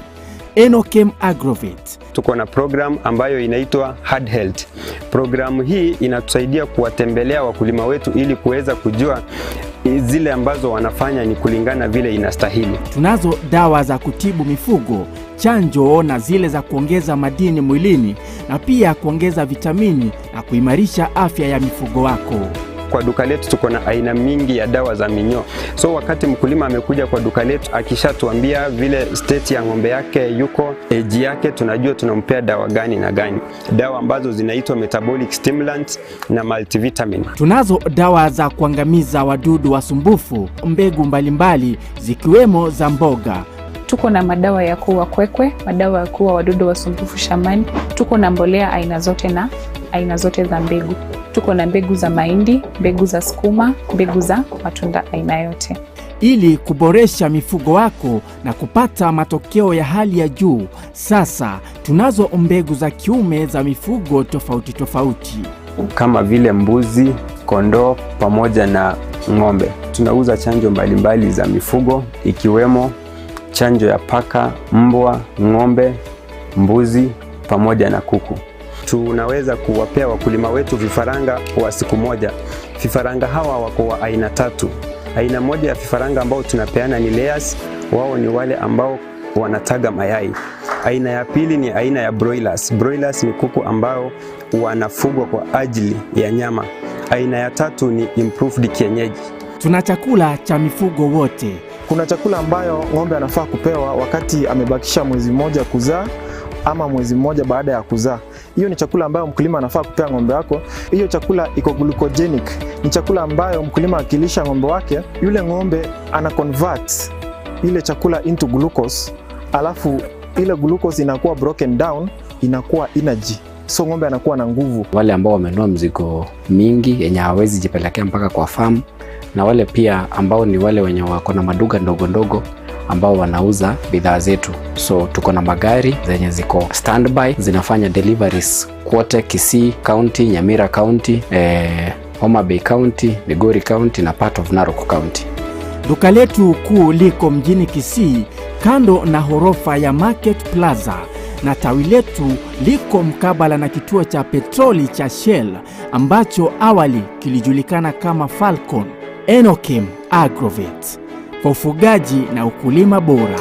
Enochem Agrovet. Tuko na program ambayo inaitwa Hard Health. Programu hii inatusaidia kuwatembelea wakulima wetu ili kuweza kujua zile ambazo wanafanya ni kulingana vile inastahili. Tunazo dawa za kutibu mifugo, chanjo na zile za kuongeza madini mwilini na pia kuongeza vitamini na kuimarisha afya ya mifugo wako. Kwa duka letu tuko na aina mingi ya dawa za minyoo. So wakati mkulima amekuja kwa duka letu akishatuambia vile state ya ng'ombe yake yuko, age yake, tunajua tunampea dawa gani na gani. Dawa ambazo zinaitwa metabolic stimulant na multivitamin. Tunazo dawa za kuangamiza wadudu wasumbufu, mbegu mbalimbali zikiwemo za mboga. Tuko na madawa ya kuua kwekwe, madawa ya kuua wadudu wasumbufu shambani. Tuko na mbolea aina zote na aina zote za mbegu. Tuko na mbegu za mahindi, mbegu za sukuma, mbegu za matunda aina yote. Ili kuboresha mifugo wako na kupata matokeo ya hali ya juu, sasa tunazo mbegu za kiume za mifugo tofauti tofauti. Kama vile mbuzi, kondoo pamoja na ng'ombe. Tunauza chanjo mbalimbali za mifugo ikiwemo chanjo ya paka, mbwa, ng'ombe, mbuzi pamoja na kuku. Tunaweza kuwapea wakulima wetu vifaranga wa siku moja. Vifaranga hawa wako wa aina 3. Aina moja ya vifaranga ambao tunapeana ni layers, wao ni wale ambao wanataga mayai. Aina ya pili ni aina ya broilers. Broilers ni kuku ambao wanafugwa kwa ajili ya nyama. Aina ya 3 ni improved kienyeji. Tuna chakula cha mifugo wote. Kuna chakula ambayo ng'ombe anafaa kupewa wakati amebakisha mwezi mmoja kuzaa ama mwezi mmoja baada ya kuzaa. Hiyo ni chakula ambayo mkulima anafaa kupea ng'ombe wako. Hiyo chakula iko glucogenic. Ni chakula ambayo mkulima akilisha ng'ombe wake, yule ng'ombe ana convert ile chakula into glucose, alafu ile glucose inakuwa broken down, inakuwa energy. So ng'ombe anakuwa na nguvu. Wale ambao wamenunua mzigo mingi yenye hawezi jipelekea mpaka kwa farm, na wale pia ambao ni wale wenye wako na maduka ndogo ndogo ambao wanauza bidhaa zetu. So tuko na magari zenye ziko standby zinafanya deliveries kote Kisii County, Nyamira County, Homa Bay County, Migori County na part of Narok County. Duka letu kuu liko mjini Kisii kando na horofa ya Market Plaza, na tawi letu liko mkabala na kituo cha petroli cha Shell ambacho awali kilijulikana kama Falcon. Enochem Agrovet, kwa ufugaji na ukulima bora.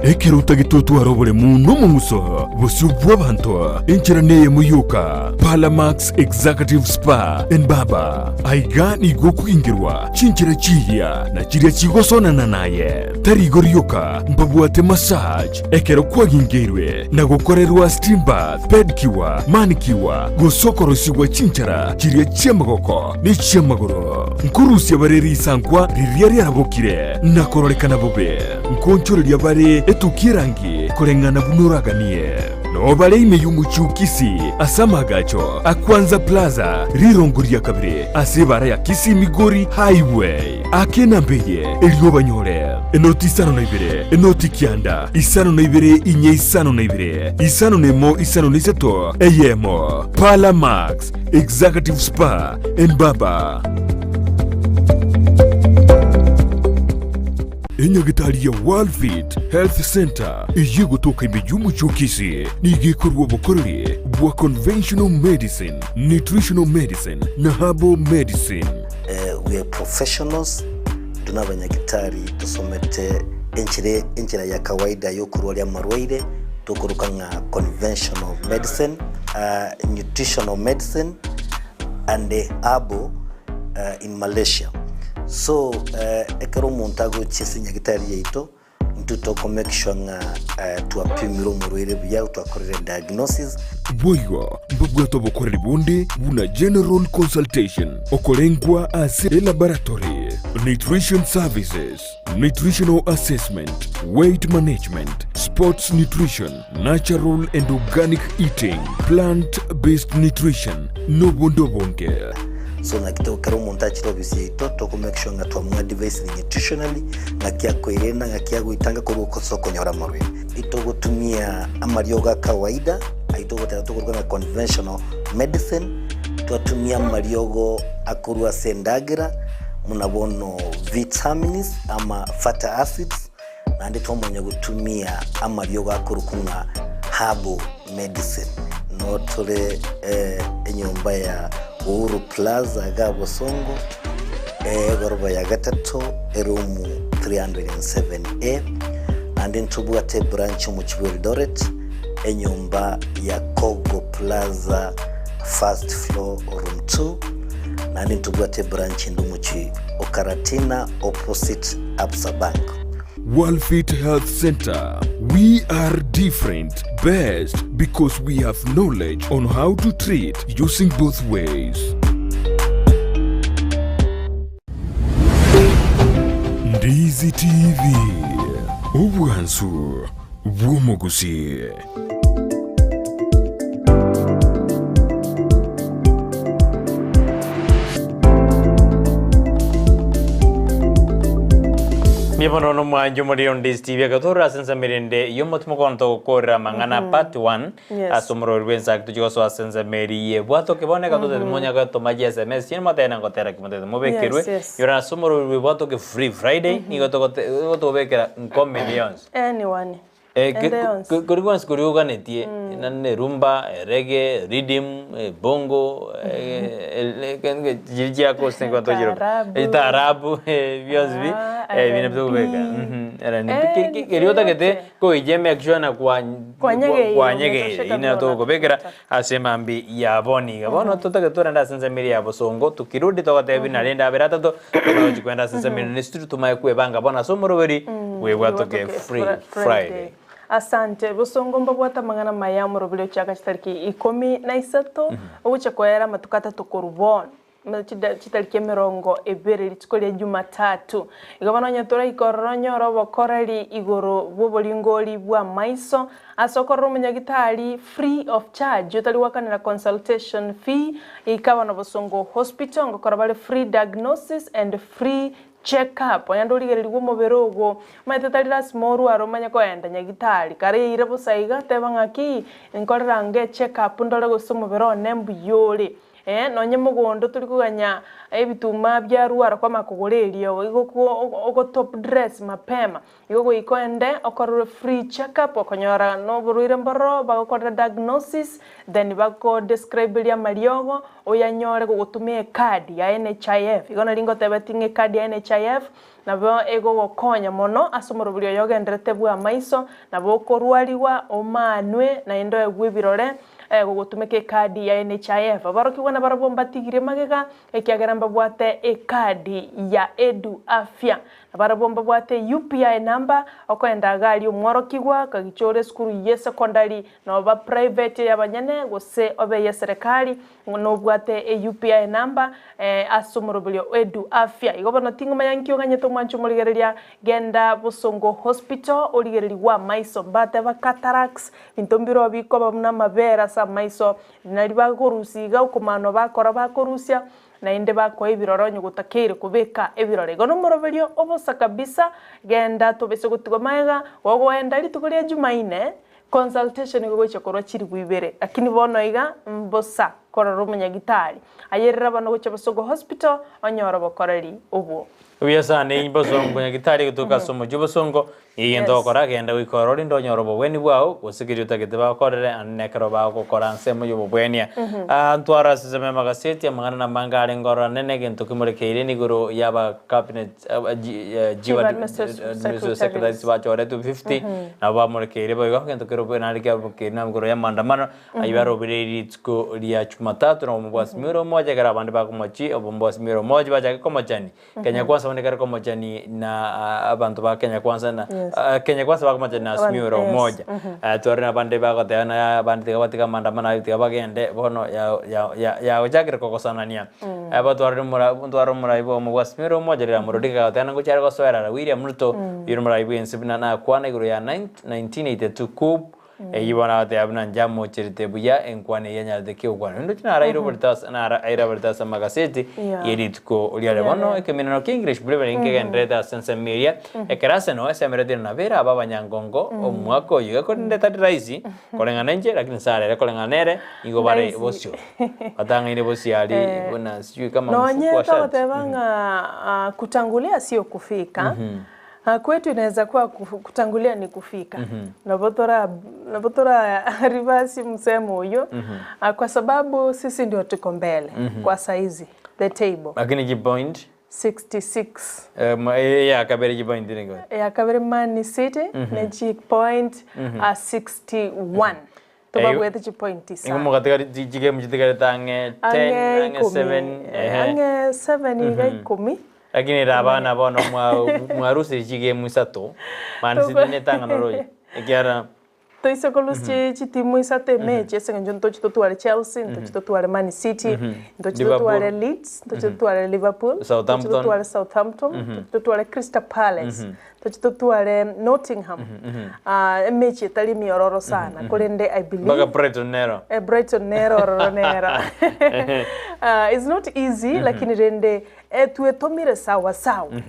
Ekero utagitutu arobole muno mumuso busubwa bantu inchiraneye muyuka Palamax Executive Spa and Baba aigani gokuingirwa chinchira chiya na chiria chigosonana naye tarigoryoka mbabwate massage ekero kwagingirwe na gukorerwa steam bath pedicure manicure gusokorosigwa chinchira chiria chiamagoko ni chiamagoro nkurusi abareri sankwa riria riarabokire na kororekana bobe nkonchoreria bare etukirangi kurengana bunuraganie no bare imeyumuchu Kisii asamagacho akwanza plaza rirongoria kabire asibara ya Kisii Migori highway akena mbeye eliobanyore enoti isano na ibere enoti kianda isano na ibere inye isano na ibere isano nemo isano niseto eyemo Palamax Executive Spa and Baba. Enyagitari ya Worldfit Health Center iye gutoka imeyumu chukisi nigikorwa bukorere bwa conventional medicine, nutritional medicine na herbal medicine. We are professionals, tunabanyagitari tusomete enchira ya kawaida yo kurwalia marwaire tukuruka nga conventional medicine, nutritional medicine and herbal in Malaysia. So ekero montago chesi nyagitari yeito ntutoko make sure nga tuapimiro murwire bya twakorere diagnosis boyo mbugwato bokorera bundi buna general consultation okolengwa ase laboratory nutrition services, nutritional assessment, weight management, sports nutrition, natural and organic eating, plant-based nutrition, no bonke. So nakitoka umuntu obviously ito to make sure nga twamwa device nutritionally ngakia kwirena ngakia guitanga kuruko soko nyora marwe ito gutumia amarioga kawaida aito gutera tukuruka na conventional medicine tutumia mariogo akurua sendagira munabono vitamins ama fatty acids na ndito mwenye gutumia amariogo akurukunga herbal medicine no tole enyomba ya Uhuru Plaza Gabo Songo goroba ya gatatu erumu 307A andi ntubwate branch mu Eldoret enyumba ya Kogo Plaza first floor room 2 nandi ntubwate branch ndumuchi Okaratina opposite Absa Bank. Worldfit Health Center. We are different, best because we have knowledge on how to treat using both ways. Ndizi TV. Ubwansu bw'Gusii. Mipono no mwanjo muri on Ndizi TV gatora senza merende yomo tumukonto kora mangana part 1 asomro rwenza kutujo so senza meri ye bwato ke bone gato monya gato maji SMS yen mata na ngotera kimate mubekirwe yora asomro rwe bwato ke free Friday ni gato bekera millions anyone Kuriguans kuriuga netie nanne rumba reggae rhythm bongo jiji yako stengo to jiro taarabu viozvi vina bega era ni keriota kete ko ijeme akshona kwa nyege ina to ko bekera asema mbi ya boni gabono tota tora nda senza miri ya bosongo tukirudi to kate bina lenda berata to no kwenda senza miri ni tumaye kuebanga bona somoro weri we watoke free Friday. Asante busongo mbabwata mangana mayamu robile chaka chitariki 13 ubuche kwera matukata tukurubona chitariki 20 litikolia Jumatatu igabana nyatora ikoronyo robo korali igoro bobolingoli bwa maiso asokoro munyagitali free of charge yotali wakanira consultation fee ikawa na busongo hospital ngokora bale free diagnosis and free check up oyando ligererwa muberogo matetalira smoru aromanya ko enda nyagitali kare ire busaiga tebangaki inkorange check up ndore gosomo bero nembu yole nonye mugondo tuli kuganya ebituma bya ruara kwa makugorerio igo top dress mapema igo ikwende okorwe free check up okonyora no buruire mboro bagokora diagnosis then bako describe ya mariogo oyanyore gugutumia card ya NHIF igo naringo tebetinge card ya NHIF nabo ego gokonya mono asomoro bulyo yogenderete bwa maiso nabo korwaliwa omanwe na endo egwibirore gugutumike kadi ya NHIF abarokibona barabomba tigire magega ekiagaramba bwate ekadi ya Edu Afya barabomba bwate UPI number okwenda gali umworokigwa kagichore skuru ye secondary no ba private yabanyane gose obe ye serikali no bwate UPI number asomoro bulyo Edu Afya igobona tingoma yankyo ganyeto mwanchu muligereria genda busongo hospital oligereriwa maiso bate ba cataracts intombiro biko bamuna mabera maiso nari bagorusiga ukomano bakora bakorusia na inde bako ebiroronyo gutakire kubeka ebirore gono moroberio obosa kabisa genda tobese gutigo maega wogo enda litukulia Jumaine consultation gogocha korwa chiri gwibere lakini bono iga mbosa kora rumenya gitari ayerera bano gocha basogo hospital onyora bokorari obo Uyasa ne imbosongo nyagitari kutoka somo jubosongo yendo kora genda wikorori ndonyorobo weni bwao gusikirio tagete bakorere anekero bagokora nsemo yobobwenia antwara seseme magaseti amangana na mangale ngora nene gento kimurekeire niguro yaba cabinet jiwa secretary bachore 250 na bamurekeire boyo gento kero bwenari kya bukina ngoro ya mandamano ayibaro bireri tsko lia Jumatatu na mubwasi miro moja gara bande bakumachi obombosi miro moja baje komachani Kenya kwa onekana kama jani na abantu ba Kenya Kwanza na Kenya Kwanza bakamajani na Azimio la Umoja twarina bande bagoteana bande gabatika maandamano ayo bagende bono ya ojagire kokosanania aba twarumura ibo mu Azimio la Umoja rira murudika gateana ngochara goswera William Ruto yurumura ibo ensibina na kwana iguru ya 1982 coup yibona ate abna njamo chirite buya enkwane yanya de kiugwana ndo china rairo bertas na aira bertas magaseti yeditko uliale bono ekemino ke English bule ngegendre sense media ekerase no ese merede na vera baba nyangongo omwako yuga ko ndeta raisi kolengana nje lakini sare kolenganere ingo bare bosio atanga ile bosiali bona sijui kama mfuko shati no nyeta kutangulia sio kufika kwetu inaweza kuwa kutangulia ni kufika. Nabotora reverse msemo huyo kwa sababu sisi ndio tuko mbele kwa saizi the table. Lakini jipoint 66 ya kabere jipoint ningo. Ya kabere Man City na jipoint 61. Toba wete jipoint isa. Ingo mukatika jige mjitika tange 10 ange 7 ange 7 iga 10. Lakini rabana bono mwarusi jige musato Man City netanga noroye ekiara toise kolos timu isate meche senga nto chitotwale Chelsea nto chitotwale Man City nto chitotwale Leeds nto chitotwale Liverpool chitotwale Southampton nto chitotwale Crystal Palace nto chitotwale Nottingham meche tali miororo sana kolende I believe baga Brighton nero it's not easy lakini rende tuetomire sawa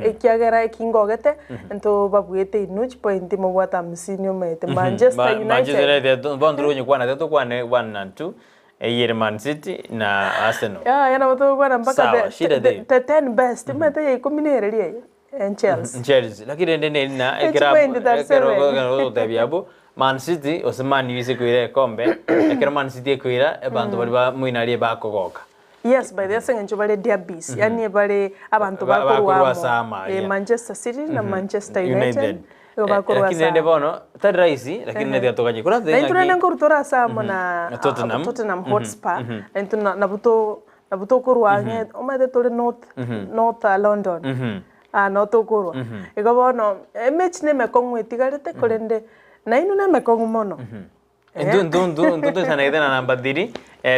ekiagera ekingogete nto babwete inuch point mo bwata msinyo mete Manchester United bondro nyukwana teto kwane 1 and 2 yere Man City na Arsenal yana boto kwana mpaka the 10 best mete yikominere lie Chelsea lakini ndene na ekero tabiabo Man City Osman yise kuire kombe ekero Man City kuira abantu bali ba muinalie bakogoka. Yes, by the senga njobale derbies yani bale abantu bakorwa Manchester City na Manchester United lakini nende bono tadi raisi lakini nende atokaje kuna tena tunene ngurutora sama na Tottenham Hotspur na buto korwange omade tole North London noto korwa ego bono match ne mekongwe tigarete kolende na inu ne mekongu mono Entonces sana idena namba 3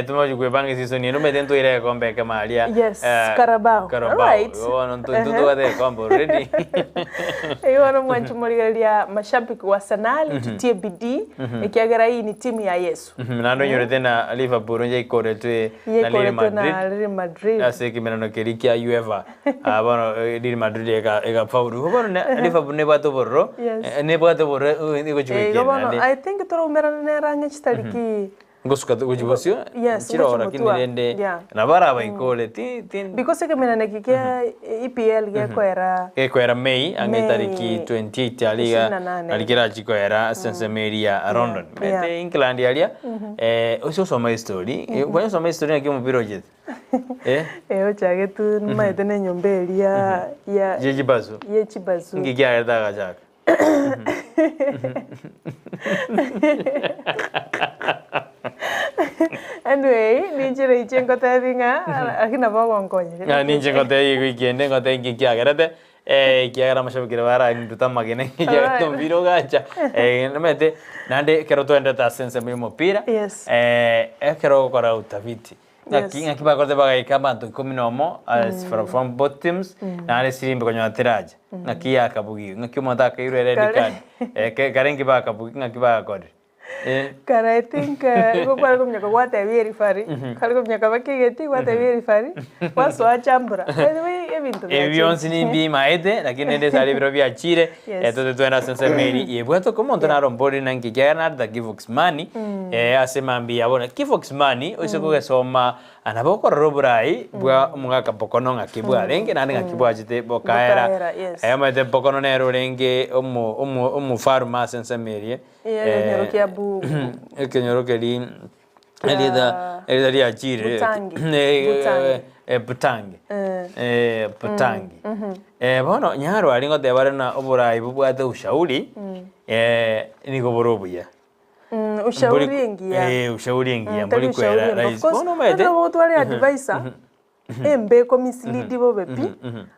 tumoje kuebangi season yenu metento ile kombe kama alia Carabao right wono ntuntu wade kombe already wono mwanchu moligalia mashabiki wa Arsenal tutie bidii ikiagera hii ni timu ya Yesu nando nyorete na Liverpool nje ikore tu na Real Madrid ase kimenano kerikia UEFA bono Real Madrid ega faulu bono Liverpool ne bato borro iko chuke I think toro merana range chitariki ngosuka kujibosio chiro lakini nende na bara baikole tin because kemena nekikia EPL gekwera May ange tariki 28 alikira chiko era sense media London mete England alia oso soma story kwa soma story ngimo birojet ochage tu maete ne nyombelia ya yechibazo ngikia daga chaka Anyway, ninjire ichengo tavinga akina bawa nkonye. Ninjire ngote weekend ngote ngikia gerate kiagara mashabikira bara nduta magene kiagara tombiro gacha namete nande kero tuende ta sense mupira kero kora utafiti ngakiba korte baga kama to kominomo as from both teams na ale sirimbe kwenye atiraje ngakia kabugi ngakimo taka ire red card karengi ba kabugi ngakiba kode Kara I think go kwa kumnyaka wata very fari kali kumnyaka bakigeti wata very fari waso achambura anyway ebintu ebionsi ni bi maete lakini nende sali biro bya chire eto tuenda sense meri yebwato como ntona rombori nangi gana da givox money asema mbia bona givox money osoko gesoma anaboko roburai bwa mungaka pokono ngakibwa renge nandi ngakibwa jite bokaera ayamate pokono nero renge omu farma sense meri nyorokia bu kenyoroke li elida ya chire butangi bono nyaro alingo de barana oburai bubwate ushauri niko borobuya ushauri ingia ushauri ingia mbuli kwera rais bono mede no twali advisor embe ko mislead bo bepi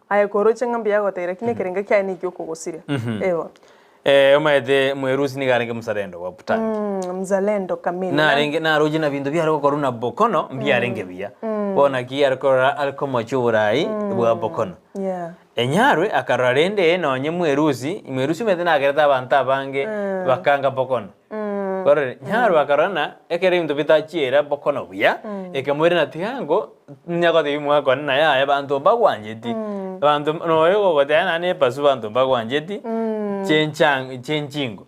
ay koroche ngambi yago tera kine kerenga kyani kyo kugusire ewa umaete mwerusi ni garenge mzalendo wa Butangi mzalendo kamili na renge na roji na bintu byariko koruna bokono byarenge bya bona ki ariko mochurai bwa bokono enyarwe akararende nonye mwerusi mete na gereta abantu abange bakanga bokono kore nyarwe akarana ekere bintu bitachiera bokono bya ekemwere na tihango nyako de mwako na ya abantu bagwanjeti abantu noyo gotana ne pasu abantu bagwanjeti chenchingo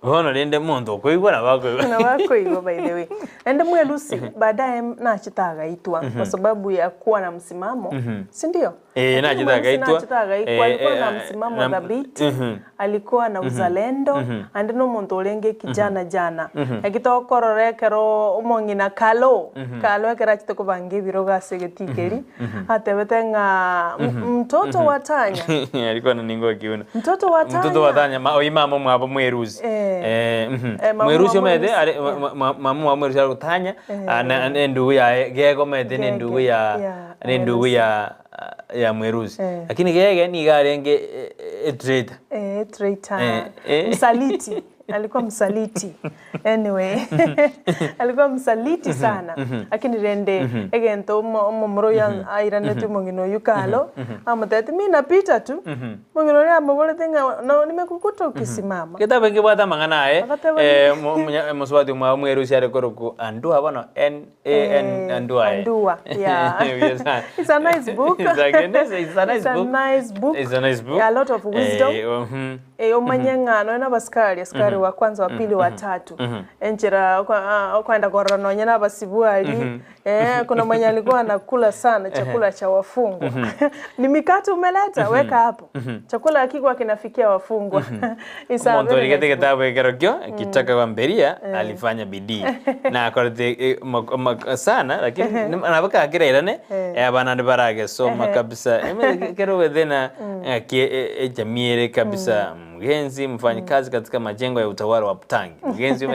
hono rende muntu kuigwa na bakoigwa by the way ende mwerusi baadaye na chitaga itwa kwa sababu ya kuwa na msimamo si ndio na chitaga itwa alikuwa na msimamo dhabiti alikuwa na uzalendo ande no muntu olenge kijana jana akitokororекеро umongina kalo ekera chitoko bangi biroga segetikeri atebetenga mtoto watanya alikuwa na ningo kiuna mtoto watanya oimamo mwabo mweruzi mweruzi omede mamu wa mweruzi alutanya ndugu ya gego mede ndugu ya mweruzi lakini gege ni garenge traitor msaliti alikuwa msaliti anyway alikuwa msaliti sana lakini rende egento momoro ya airane tu mongino yukalo amatete mimi napita tu mongino ya mabole tenga no nimekukuta ukisimama kitabe kibata mangana moswadi mwa mwerusi arekoroku andua bano andua yeah it's a nice book it's a nice book a lot of wisdom omanyenga no na askari wa kwanza wa pili wa tatu enchera kwenda korano nyana basibuali kuna mwenye alikuwa anakula sana chakula cha wafungwa ni mikate umeleta weka hapo chakula hakiko kinafikia wafungwa mtu alikete kitabu kerokyo kitaka kwa mberia alifanya bidii na akorete sana lakini anabaka akirerane abana barage soma kabisa kero wedena jamii kabisa mgenzi mfanyikazi katika majengo ya utawala wa Butangi mgenzi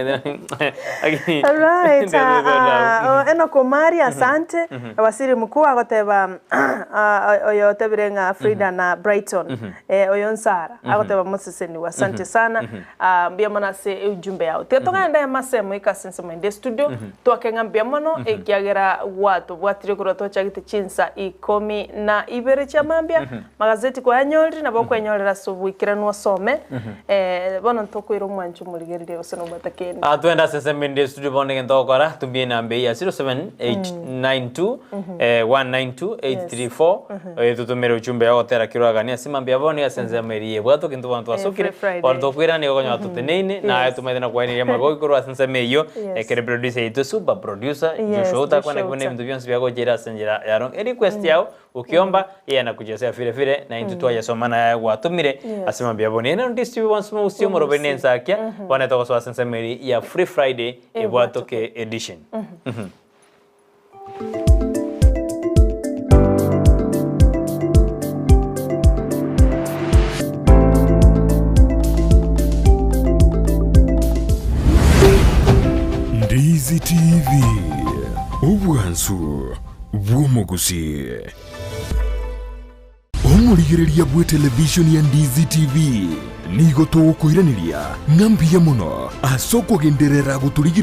alright eno komari asante wasiri mkuu agoteba oyo tebirenga Frida na Brighton oyo Nsara agoteba Moseseni asante sana mbia mana se ujumbe yao tetongana ndaya masemo ikasense mu studio twakenga mbia mano ekiagera watu bwatire kuroto chagite chinsa 12 cha mambia magazeti kwa anyolri na boko anyolera subwikira no some bono tokwiro mwanchu muligerire oseno batakeni atwenda sense mu studio bonde ngokora tumbie nambe ya 07892 192 tutumere ujumbe yao tera kirwagania simambia boni asenze merie bwato kintu bantu asukire ordo kwira ni gonya tuteneine na tumaidena kwa ni mago ikuru asenze meyo ekere producer ito super producer Joshua kwa na kune mtu byonse byago jera senjera yaron request yao ukiomba yeye anakuchezea vile na intu twa yasomana ya watumire asimambia boni na ndisti once more usio morobene Ensakia wana toka so asenze merie ya Free Friday ebwato ke edition Ndizi TV obwansu bw'omugusi omurigereria bwe television ya Ndizi TV nigo tugukwiraniria ngambia muno asoko genderera guturigira